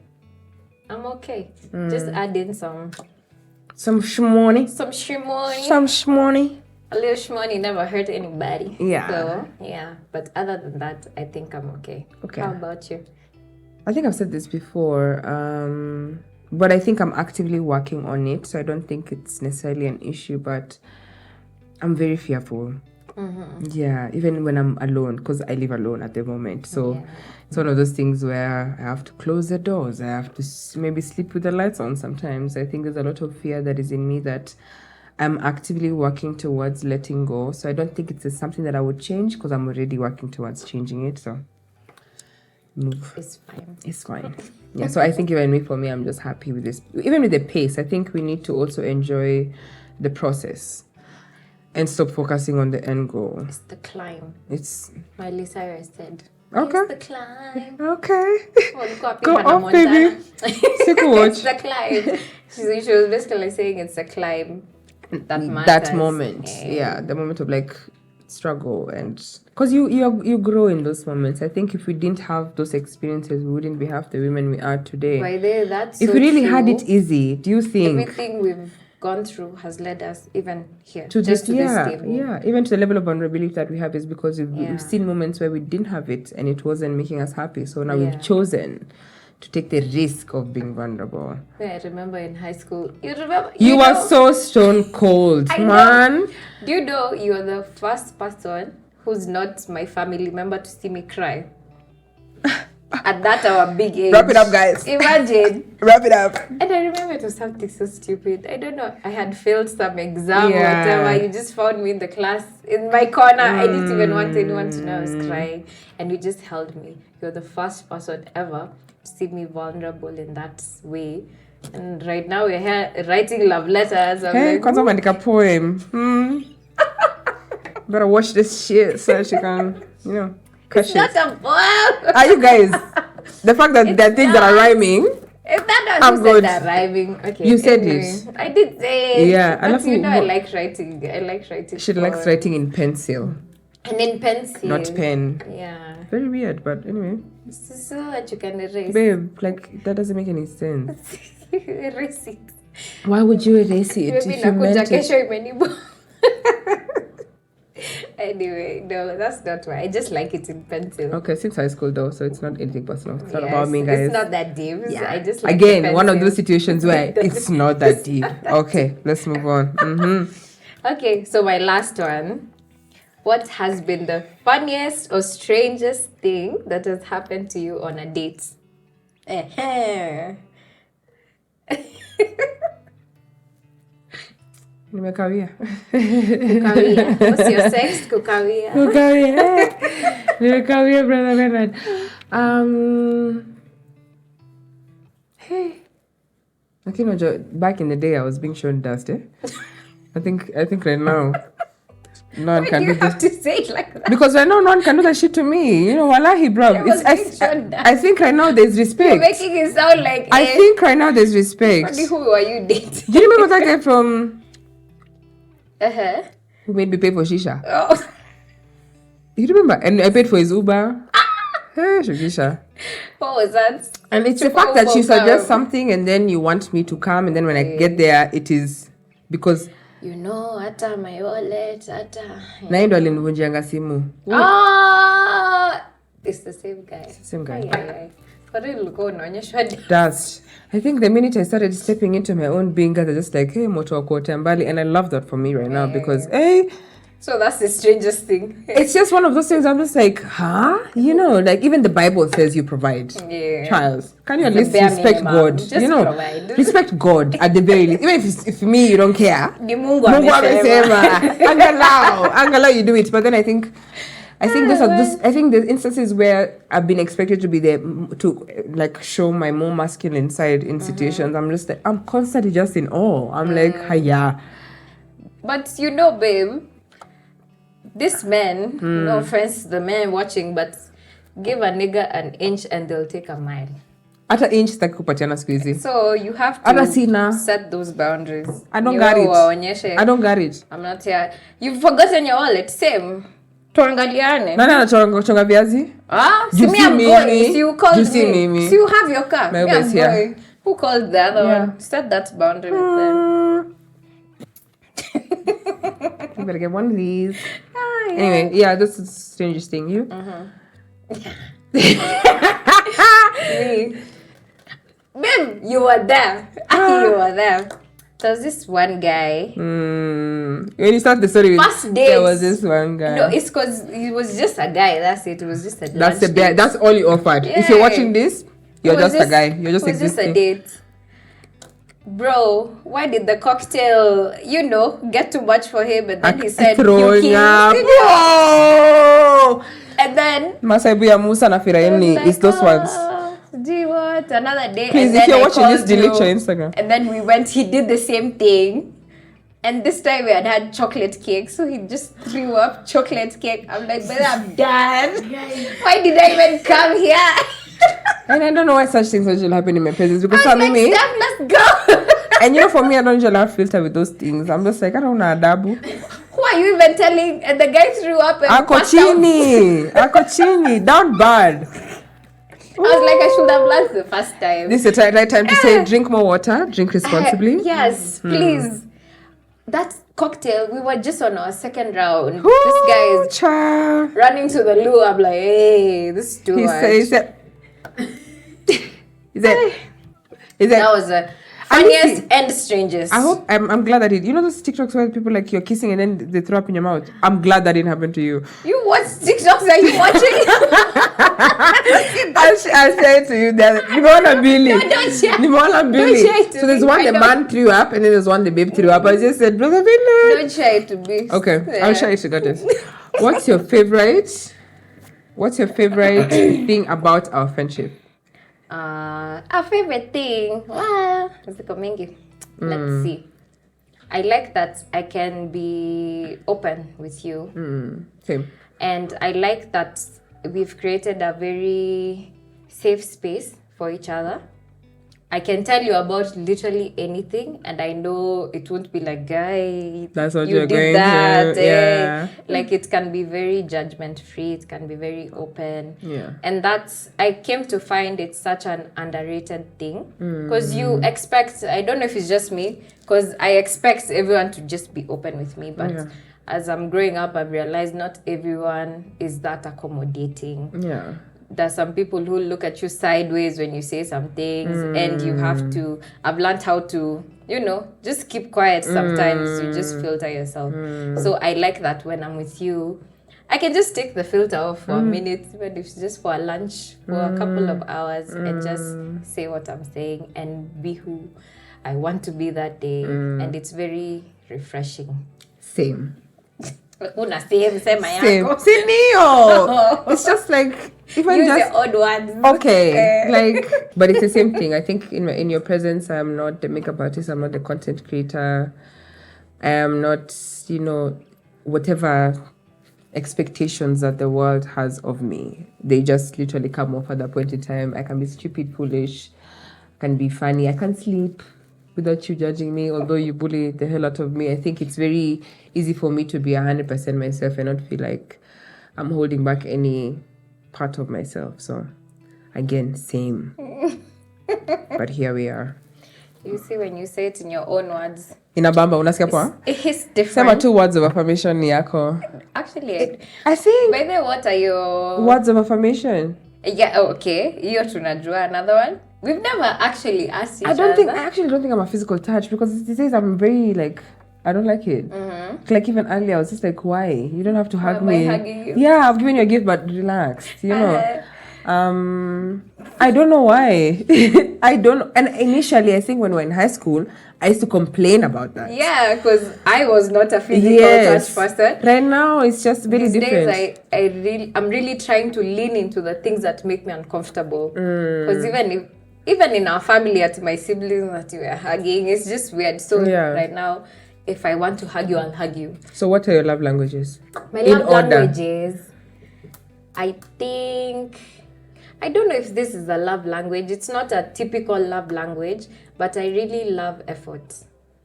I'm okay. Just add in some shmoney. Some shmoney. Some shmoney. A little shmoney never hurt anybody. Yeah. So, yeah. But other than that, I think I'm okay. Okay. How about you? I think I've said this before, but I think I'm actively working on it. So I don't think it's necessarily an issue, but I'm very fearful. Yeah, even when I'm alone, because I live alone at the moment. So it's one of those things where I have to close the doors. I have to maybe sleep with the lights on sometimes. I think there's a lot of fear that is in me that I'm actively working towards letting go. So I don't think it's something that I would change because I'm already working towards changing it. So move. It's fine. It's fine. Yeah, so I think even for me, I'm just happy with this. Even with the pace, I think we need to also enjoy the process. And stop focusing on the end goal. It's the climb. It's Miley Cyrus said. Okay. It's the climb. Okay. Go off, baby. Take a watch. It's the climb. She was basically saying it's a climb that matters. That moment. Yeah, the moment of like struggle, and because you grow in those moments. I think if we didn't have those experiences, we wouldn't be half the women we are today. By there, that's if so we really true. had it easy, do you think everything we've gone through has led us even here to just this, to this table? Yeah, even to the level of vulnerability that we have is because we've seen moments where we didn't have it and it wasn't making us happy. So now we've chosen to take the risk of being vulnerable. Yeah, I remember in high school. You remember? You were so stone cold, man. Do you know you are the first person who's not my family member to see me cry? At that our big age. Wrap it up, guys. Imagine. Wrap it up. And I remember it was something so stupid. I don't know. I had failed some exam or whatever. You just found me in the class in my corner. I didn't even want anyone to know I was crying. And you just held me. You're the first person ever to see me vulnerable in that way. And right now we're here writing love letters. I'm Hey, like, kwanza umeandika poem. Better watch this shit so she can, it's not a poem. Are you guys? The fact that there are things that are rhyming. Is that I'm who good. said that rhyming? Okay. You said it. I did say it. Yeah, But alafu I like writing. I like writing. She likes writing in pencil, And in pencil. not pen. Yeah. Very weird, but anyway. So that you can erase. Babe, like, that doesn't make any sense. Erase it. Why would you erase it Maybe if you meant nakuja it? kesho imenibo. Anyway, no, that's not why. I just like it in pencil. Okay, since high school though, so it's not anything personal. It's not Yes, about me, guys. It's not that deep. Yeah. I just like Again, the one of pencil. those situations where it's not that deep. Okay, let's move on. Okay, so my last one. What has been the funniest or strangest thing that has happened to you on a date? Nimekawia. Kukawia. What's your sex? Kukawia. Nimekawia, brother Bernard. Hey. I think back in the day I was being shown dust, eh? I think right now no one Why can do you do have this. to say it like that? Because right now no one can do that shit to me. Wallahi, bro. I was being shown dust. I think right now there's respect. You're making it sound like I think right now there's respect. Who are you dating? Do you remember that guy from Uh-huh. who made me pay for shisha? Oh. You remember? And I paid for his Uber. Hey, shisha. What was that? And it's the fact that she suggests something and then you want me to come, and then when I get there, it is because You know, ata my wallet, ata. na ndo alinivunjianga simu. Ah, it's the same guy. Same guy. Ay. For real, ulikuwa unaonyeshwa Dust. I think the minute I started stepping into my own being, guys are just like, hey, moto wako mbali, and I love that for me right now because, hey, So that's the strangest thing. it's just one of those things. I'm just like, huh? Like even the Bible says you provide. Yeah. Charles, can you at The least bare respect minimum. God? Just provide. Respect God at the very least. Even if me you don't care. Ni Mungu Mungu amesema. amesema. Angalau you do it. But then I think I think there's instances where I've been expected to be there to like show my more masculine side in situations. I'm just like, I'm constantly just in awe. I'm like, hiya. But you know, babe, this man, no offense to the men watching, but give a nigga an inch and they'll take a mile. Hata inch sitaki kupatiana siku hizi. So you have Hata to sina. set those boundaries. I don't got it. Waonyeshe, I don't got it. I'm not here. You've forgotten your wallet. Same. Tuangaliane. Nani anachonga viazi? Ah, You see me, see I'm me, going. me. See, you called You see me. me. See, you have your car. My Me, Uber's I'm here. going. Who called the other Yeah. one? Set that boundary with them. You better get one of these. Ah, yeah. Anyway, yeah, this is the strangest thing. You? Me. Babe, you were there. You were there. There was this one guy. When you start the story with First dates. there was this one guy. No, it's because he was just a guy. That's it. It was just a That's lunch the date. that's all you offered. If you're Yeah. watching this, you're It was just a guy. You're just it was existing. just a date. Bro, why did the cocktail, get too much for him? And then he said, throwing "You up. killed." Whoa! And then Masaibu ya Musa na Firaini like, is those ones. Do you want another day? Please, and if then you're I watching this, called delete you. your Instagram. And then we went, he did the same thing. And this time we had chocolate cake. So he just threw up chocolate cake. I'm like, but I'm done. Why did I even come here? And I don't know why such things usually happen in my presence because I for was like, me, Steph, let's go. and for me, I don't usually have filter with those things. I'm just like, I don't know, adabu. Who are you even telling? And the guy threw up and passed out. Akochini, down bad. I was like, I should have learned the first time. This is the right time to say, drink more water, drink responsibly. Yes, please. That cocktail, we were just on our second round. This guy is Cha. running to the loo. I'm like, hey, this is too much. He said, That was the funniest and strangest. I hope I'm glad that those TikToks where people like you're kissing and then they throw up in your mouth. I'm glad that didn't happen to you. You watch TikToks? Are you watching? I'll say to you that Nimeona Billy. No, don't share. Nimeona Billy. share it to So there's me. one I the know. man threw up and then there's one the babe threw up. I just said, Brother Billy. Don't share it to me. Okay, Yeah. I'll share it to Goddess. What's your favorite thing about our friendship? A favorite thing. Ziko mingi. Let's see. I like that I can be open with you. Same. And I like that we've created a very safe space for each other. I can tell you about literally anything, and I know it won't be like, guy, That's what you you're did going that. to. Yeah. Like, it can be very judgment free. It can be very open. Yeah. And I came to find it's such an underrated thing, because you expect, I don't know if it's just me, because I expect everyone to just be open with me, but as I'm growing up, I've realized not everyone is that accommodating. Yeah. There's some people who look at you sideways when you say some things, and you have to, I've learned how to, just keep quiet sometimes. You just filter yourself. So I like that when I'm with you, I can just take the filter off for a minute, even if it's just for a lunch, for a couple of hours, and just say what I'm saying and be who I want to be that day. And it's very refreshing. Same. Una same Same. Sinio. It's just like, even use just the odd words. okay, like, but it's the same thing. I think in your presence, I'm not the makeup artist. I'm not the content creator. I am not, whatever expectations that the world has of me. They just literally come off at that point in time. I can be stupid, foolish, can be funny. I can sleep without you judging me, although you bully the hell out of me. I think it's very easy for me to be 100% myself and not feel like I'm holding back any part of myself. So again, same. But here we are. You see, when you say it in your own words, Inabamba, unasikia poa? it's different. Sema two words of affirmation ni yako. Actually, I think by the way, what are your words of affirmation. Yeah, okay. Hiyo tunajua. Another one? We've never actually asked each I other. actually don't think I'm a physical touch, because it says I'm very like, I don't like it. Like even earlier, I was just like, why? You don't have to hug Why am me. I hugging you? Yeah, I've given you a gift, but relax. I don't know why. I don't know. And initially, I think when we were in high school, I used to complain about that. Yeah, because I was not a physical touch person. Right now, it's just very These different. days, I'm really trying to lean into the things that make me uncomfortable. Because even in our family, at my siblings that we are hugging, it's just weird. So right now, if I want to hug you, I'll hug you. So what are your love languages? My love languages, I think, I don't know if this is a love language. It's not a typical love language, but I really love effort.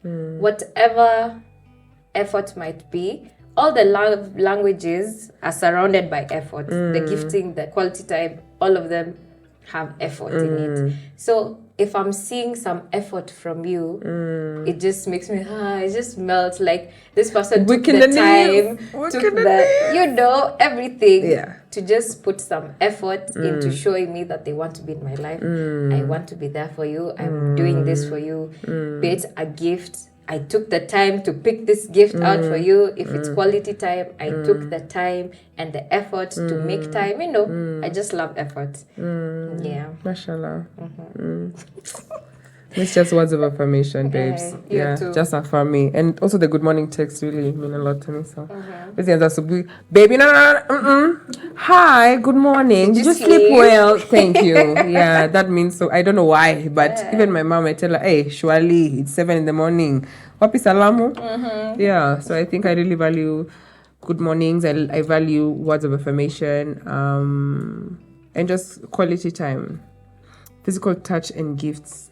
Whatever effort might be, all the love languages are surrounded by effort. The gifting, the quality time, all of them have effort in it. So if I'm seeing some effort from you, it just makes me, it just melts. Like this person took the time, everything to just put some effort into showing me that they want to be in my life. I want to be there for you. I'm doing this for you. Be it a gift, I took the time to pick this gift out for you. If it's quality time, I took the time and the effort to make time. I just love effort. Yeah. Mashallah. It's just words of affirmation, babes. You too. Just affirm me. And also the good morning text really mean a lot to me. So, baby, no. Hi, good morning. Did you sleep well? Thank you. Yeah, that means so. I don't know why, but even my mom, I tell her, hey, surely it's 7 a.m. Wapi salamu? Yeah, so I think I really value good mornings. I value words of affirmation, and just quality time. Physical touch and gifts.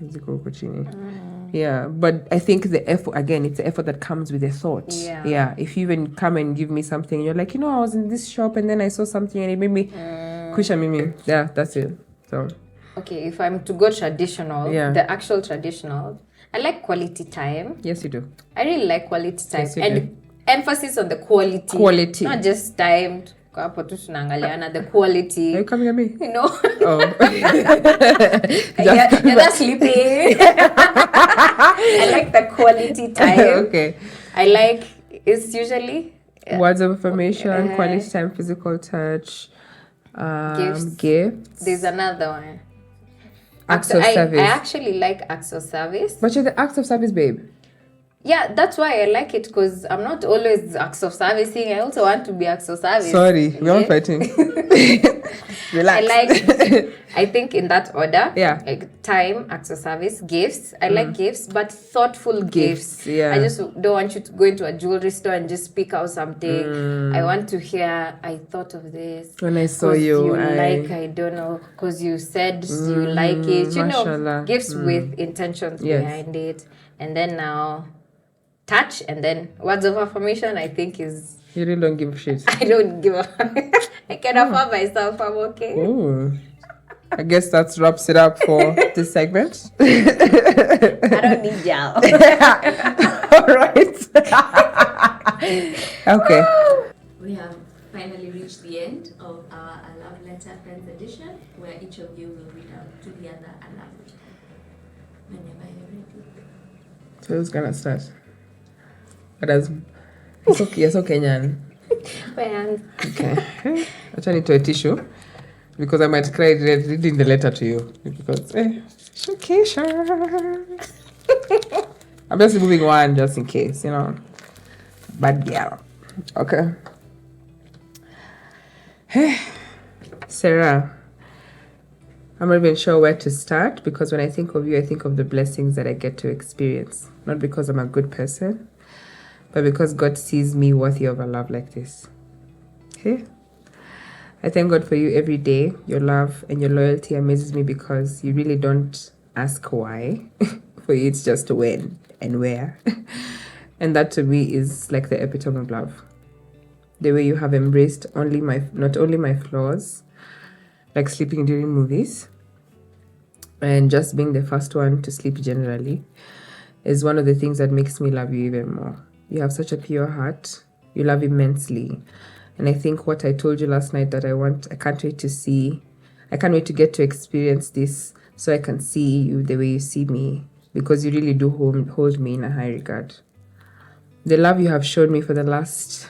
Yeah, but I think the effort, again, it's the effort that comes with the thought. Yeah. If you even come and give me something, you're like, I was in this shop and then I saw something and it made me kusha mimi. Yeah, that's it. So okay, if I'm to go traditional, the actual traditional, I like quality time. Yes, you do. I really like quality time. Yes, you and do. Emphasis on the quality. Quality. Not just time. The quality. Are you coming at me? Oh. You're not sleeping. I like the quality time. Okay. I like, it's usually words of affirmation, quality time, physical touch, gifts. There's another one. Acts of service. I actually like acts of service. But you're the acts of service, babe. Yeah, that's why I like it, because I'm not always acts of servicing. I also want to be acts of service. Sorry, we're not fighting. Relax. I think in that order. Yeah. Like time, acts of service, gifts. I like gifts, but thoughtful gifts. Yeah. I just don't want you to go into a jewelry store and just pick out something. I want to hear, I thought of this. When I saw 'Cause you, I don't know, because you said you like it. You know, mashallah. gifts with intentions Yes. behind it. And then now, touch, and then words of affirmation, I think is... You really don't give a shit. I don't give a... I can affirm myself, I'm okay. Ooh. I guess that wraps it up for this segment. I don't need y'all. All right. Okay. We have finally reached the end of our A Love Letter Friends edition, where each of you will read out to the other a love letter. Whenever you're ready. So who's gonna start? But as it's okay, it's okay, Nyan. Okay. I turn into a tissue because I might cry reading the letter to you. Because okay, sure. I'm just moving one just in case, you know. Bad girl. Okay. Sarah, I'm not even sure where to start because when I think of you, I think of the blessings that I get to experience. Not because I'm a good person, but because God sees me worthy of a love like this. Okay? I thank God for you every day. Your love and your loyalty amazes me because you really don't ask why. For you, it's just when and where. And that to me is like the epitome of love. The way you have embraced not only my flaws, like sleeping during movies, and just being the first one to sleep generally, is one of the things that makes me love you even more. You have such a pure heart. You love immensely. And I think what I told you last night that I can't wait to get to experience this so I can see you the way you see me, because you really do hold me in a high regard. The love you have shown me for the last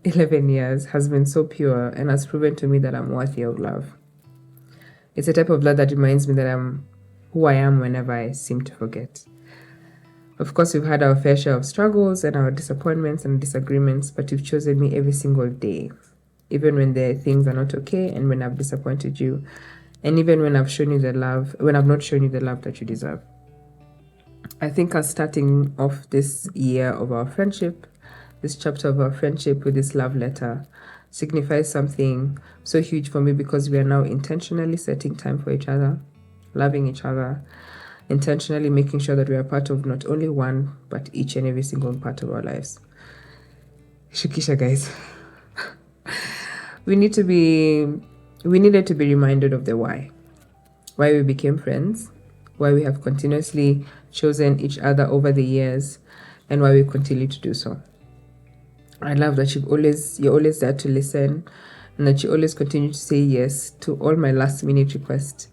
11 years has been so pure and has proven to me that I'm worthy of love. It's a type of love that reminds me that I'm who I am whenever I seem to forget. Of course, we've had our fair share of struggles and our disappointments and disagreements, but you've chosen me every single day, even when things are not okay and when I've disappointed you, and even when I've not shown you the love that you deserve. I think us starting off this year of our friendship, this chapter of our friendship with this love letter, signifies something so huge for me because we are now intentionally setting time for each other, loving each other, intentionally making sure that we are part of not only one, but each and every single part of our lives. Shukisha, guys. We needed to be reminded of the why we became friends, why we have continuously chosen each other over the years, and why we continue to do so. I love that you're always there to listen, and that you always continue to say yes to all my last minute requests.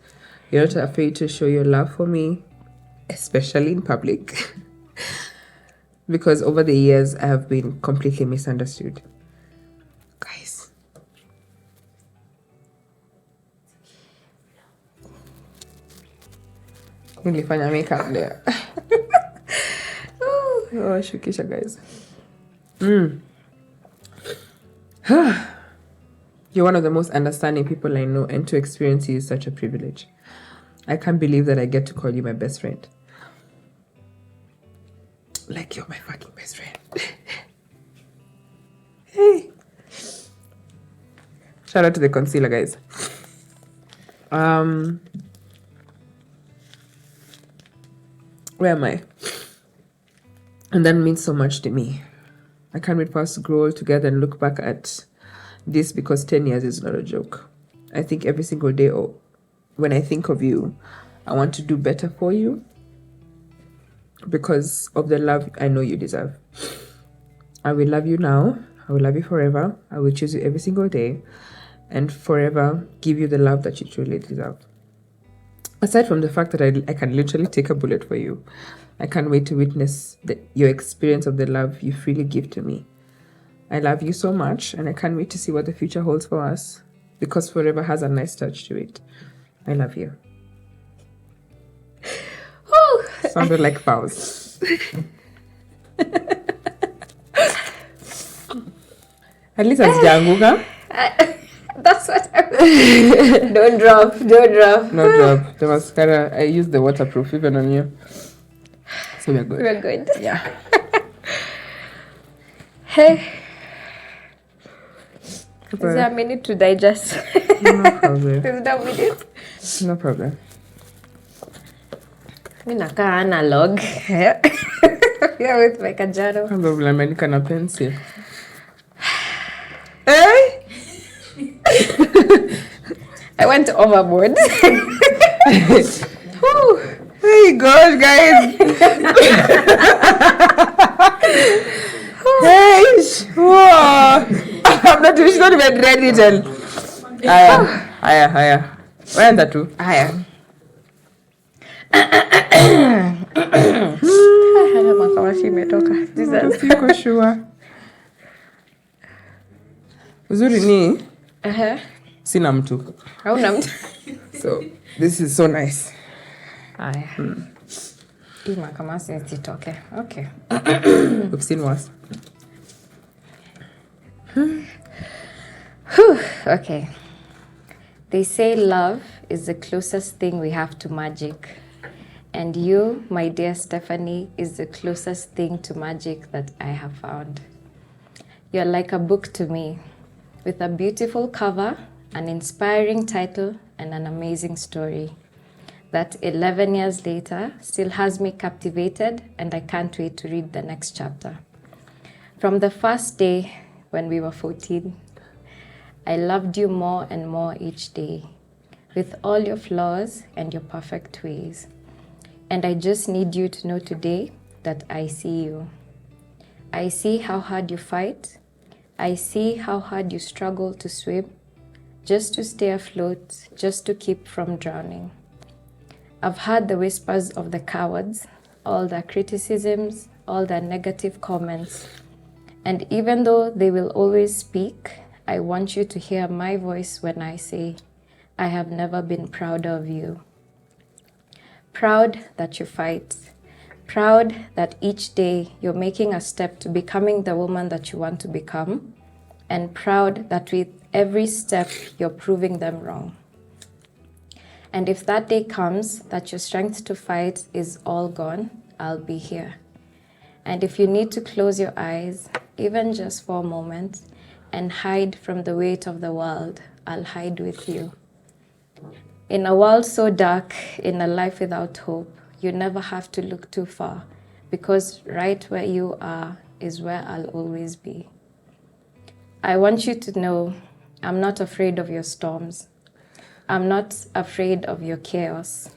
You're not afraid to show your love for me, especially in public, because over the years I have been completely misunderstood. Guys. Nilifanya makeup leo. Oh, shukisha, guys. You're one of the most understanding people I know, and to experience you is such a privilege. I can't believe that I get to call you my best friend. Like you're my fucking best friend. Hey. Shout out to the concealer, guys. Where am I? And that means so much to me. I can't wait for us to grow together and look back at this, because 10 years is not a joke. I think every single day, when I think of you, I want to do better for you because of the love I know you deserve. I will love you now. I will love you forever. I will choose you every single day and forever give you the love that you truly deserve. Aside from the fact that I can literally take a bullet for you, I can't wait to witness your experience of the love you freely give to me. I love you so much, and I can't wait to see what the future holds for us, because forever has a nice touch to it. I love you. Sounded like vows. At least as Janguga. That That's what I mean. Don't drop. No drop. The mascara, I use the waterproof even on you. So we're good. We're good. Yeah. Hey. Is there a minute to digest? No problem. Is there a minute? No problem. Mi nakaa analog. Yeah, with my kajano. Probably ameandika na pencil. Hey! I went overboard. Hey, gosh, guys. Hey! Whoa! She's not even ready then. Haya. Waenda tu. Haya. Makawashi imetoka. Jesus. Siko sure. Uzuri ni sina mtu. Hauna mtu. So, this is so nice. Haya. Hii makamasi isitoke. Okay. We've seen worse. Okay. They say love is the closest thing we have to magic. And you, my dear Stephanie, is the closest thing to magic that I have found. You're like a book to me, with a beautiful cover, an inspiring title, and an amazing story that 11 years later still has me captivated, and I can't wait to read the next chapter. From the first day when we were 14, I loved you more and more each day, with all your flaws and your perfect ways. And I just need you to know today that I see you. I see how hard you fight. I see how hard you struggle to swim, just to stay afloat, just to keep from drowning. I've heard the whispers of the cowards, all the criticisms, all the negative comments. And even though they will always speak, I want you to hear my voice when I say, I have never been prouder of you. Proud that you fight. Proud that each day you're making a step to becoming the woman that you want to become. And proud that with every step you're proving them wrong. And if that day comes that your strength to fight is all gone, I'll be here. And if you need to close your eyes, even just for a moment, and hide from the weight of the world, I'll hide with you. In a world so dark, in a life without hope, you never have to look too far, because right where you are is where I'll always be. I want you to know I'm not afraid of your storms. I'm not afraid of your chaos.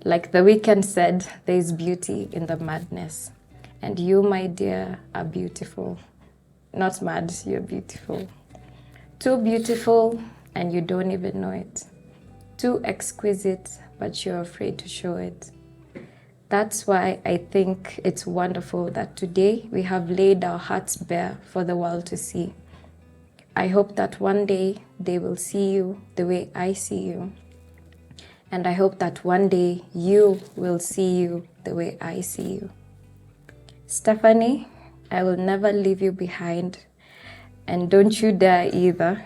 Like the Weeknd said, there is beauty in the madness. And you, my dear, are beautiful. Not mad, you're beautiful. Too beautiful, and you don't even know it. Too exquisite, but you're afraid to show it. That's why I think it's wonderful that today we have laid our hearts bare for the world to see. I hope that one day they will see you the way I see you. And I hope that one day you will see you the way I see you. Stephanie, I will never leave you behind. And don't you dare either.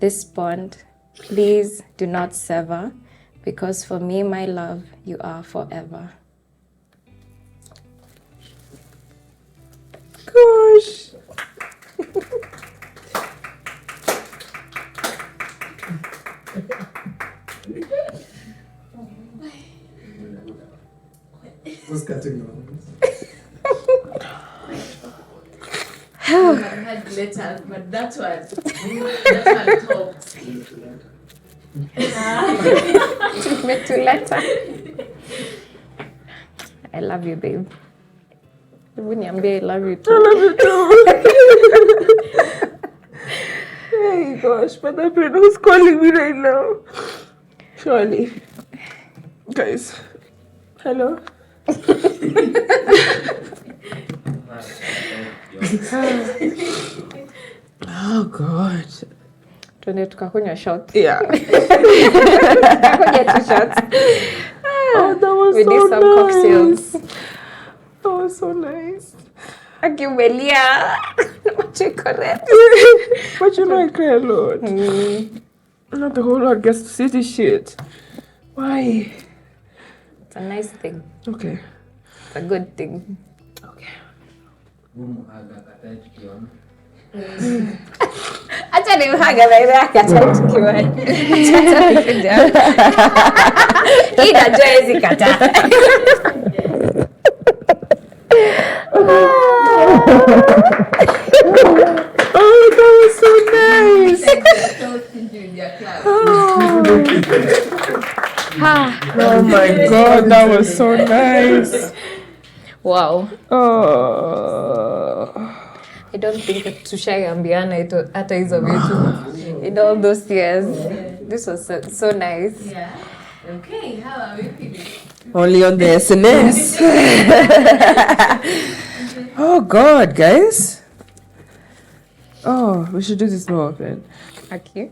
This bond, please do not sever, because for me, my love, you are forever. Gosh. Who's cutting the I've had letters, but that one talks. Make two letter. I love you, babe. I love you too. Hey, gosh, but that friend who's calling me right now. Surely. Guys. Hello? Oh, God. Tuende tukakunywa shot. Yeah. Tukakunywa two shots. Oh, that was We so did some nice. cocktails. That was so nice. Akiumelia. But you know I cry a lot. Not the whole lot gets to see this shit. Why? It's a nice thing. Okay. It's a good thing. Okay. Acha nimhaga baada yake atatukiwa. Ida Joyce kata. Oh, that was so nice. Oh my god, that was so nice. Wow. Oh. I don't think tushaambiana ito hata hizo vitu in all those years. This was so nice. Yeah. Okay, how are we feeling? Only on the SNS. Oh god, guys. Oh, we should do this more often. Okay.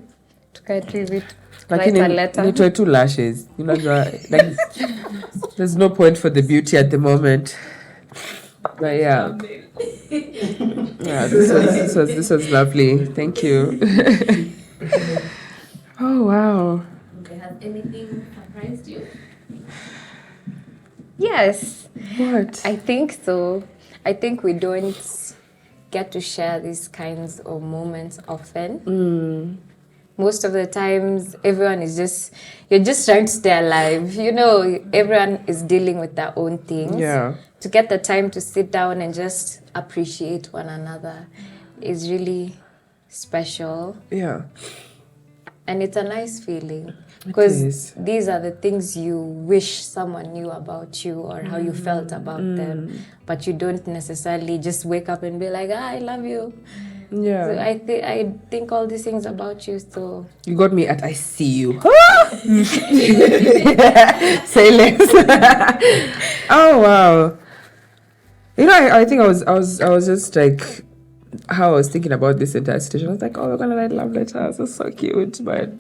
Tukae tu hivi. Like Write a letter. need 2 lashes. You know, like there's no point for the beauty at the moment. But yeah. Yeah, this was lovely. Thank you. Oh wow. Okay, has anything surprised you? Yes. What? I think so. I think we don't get to share these kinds of moments often. Most of the times, everyone is you're just trying to stay alive. You know, everyone is dealing with their own things. Yeah. To get the time to sit down and just appreciate one another is really special. Yeah. And it's a nice feeling. is. Because these are the things you wish someone knew about you or how you felt about them. But you don't necessarily just wake up and be like, I love you. Yeah. So I think all these things about you, so... You got me at I see you. Say less. Oh wow. You know, I think I was just like how I was thinking about this entire situation. I was like, oh, we're gonna write love letters. That's so cute. But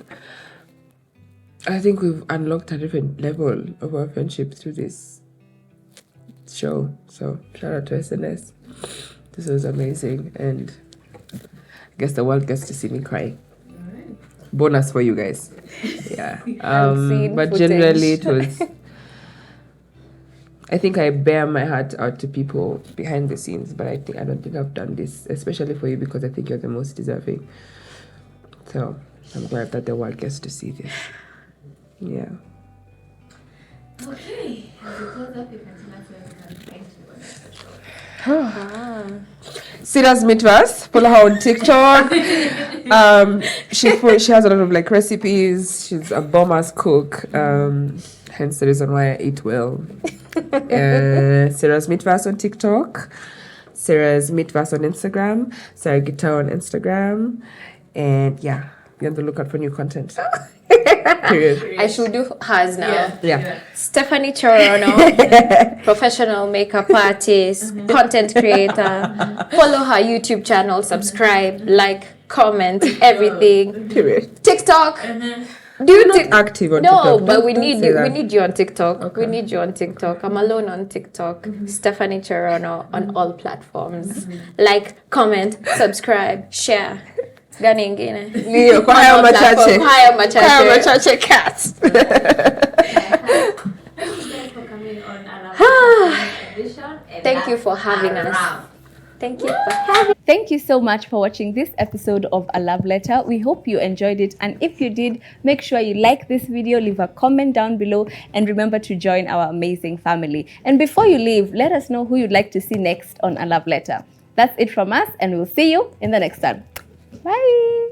I think we've unlocked a different level of our friendship through this show. So shout out to SNS. This was amazing, and I guess the world gets to see me cry. Bonus for you guys. Yeah. Unseen But footage. generally it was I think I bear my heart out to people behind the scenes, but I don't think I've done this, especially for you, because I think you're the most deserving. So I'm glad that the world gets to see this. Yeah. Okay. As we close up, you can tell us where we can find you on the show. Sira's Mitvas, follow her on TikTok. She has a lot of like recipes. She's a bomb-ass cook. Hence the reason why I eat well. Sira's Mitvas on TikTok. Sira's Mitvas on Instagram. Sira Gitau on Instagram. And yeah, be on the lookout for new content. Period. I should do hers now. Yeah. Stephanie Cherono, professional makeup artist, content creator. Follow her YouTube channel, subscribe, like, comment, everything. Period. TikTok. Do You're you not active on No, TikTok. but we Don't need say you. that. We need you on TikTok. Okay. We need you on TikTok. I'm alone on TikTok. Stephanie Cherono on all platforms. Like, comment, subscribe, share. Gani ingine? Ndio, kwa hayo On all machache. platform. Hayo machache. Kwa hayo machache cats. Thank you guys for coming on another edition. And Thank you that's for having a us. wrap. Thank you for having. Thank you so much for watching this episode of A Love Letter. We hope you enjoyed it, and if you did, make sure you like this video, leave a comment down below, and remember to join our amazing family. And before you leave, let us know who you'd like to see next on A Love Letter. That's it from us, and we'll see you in the next one. Bye.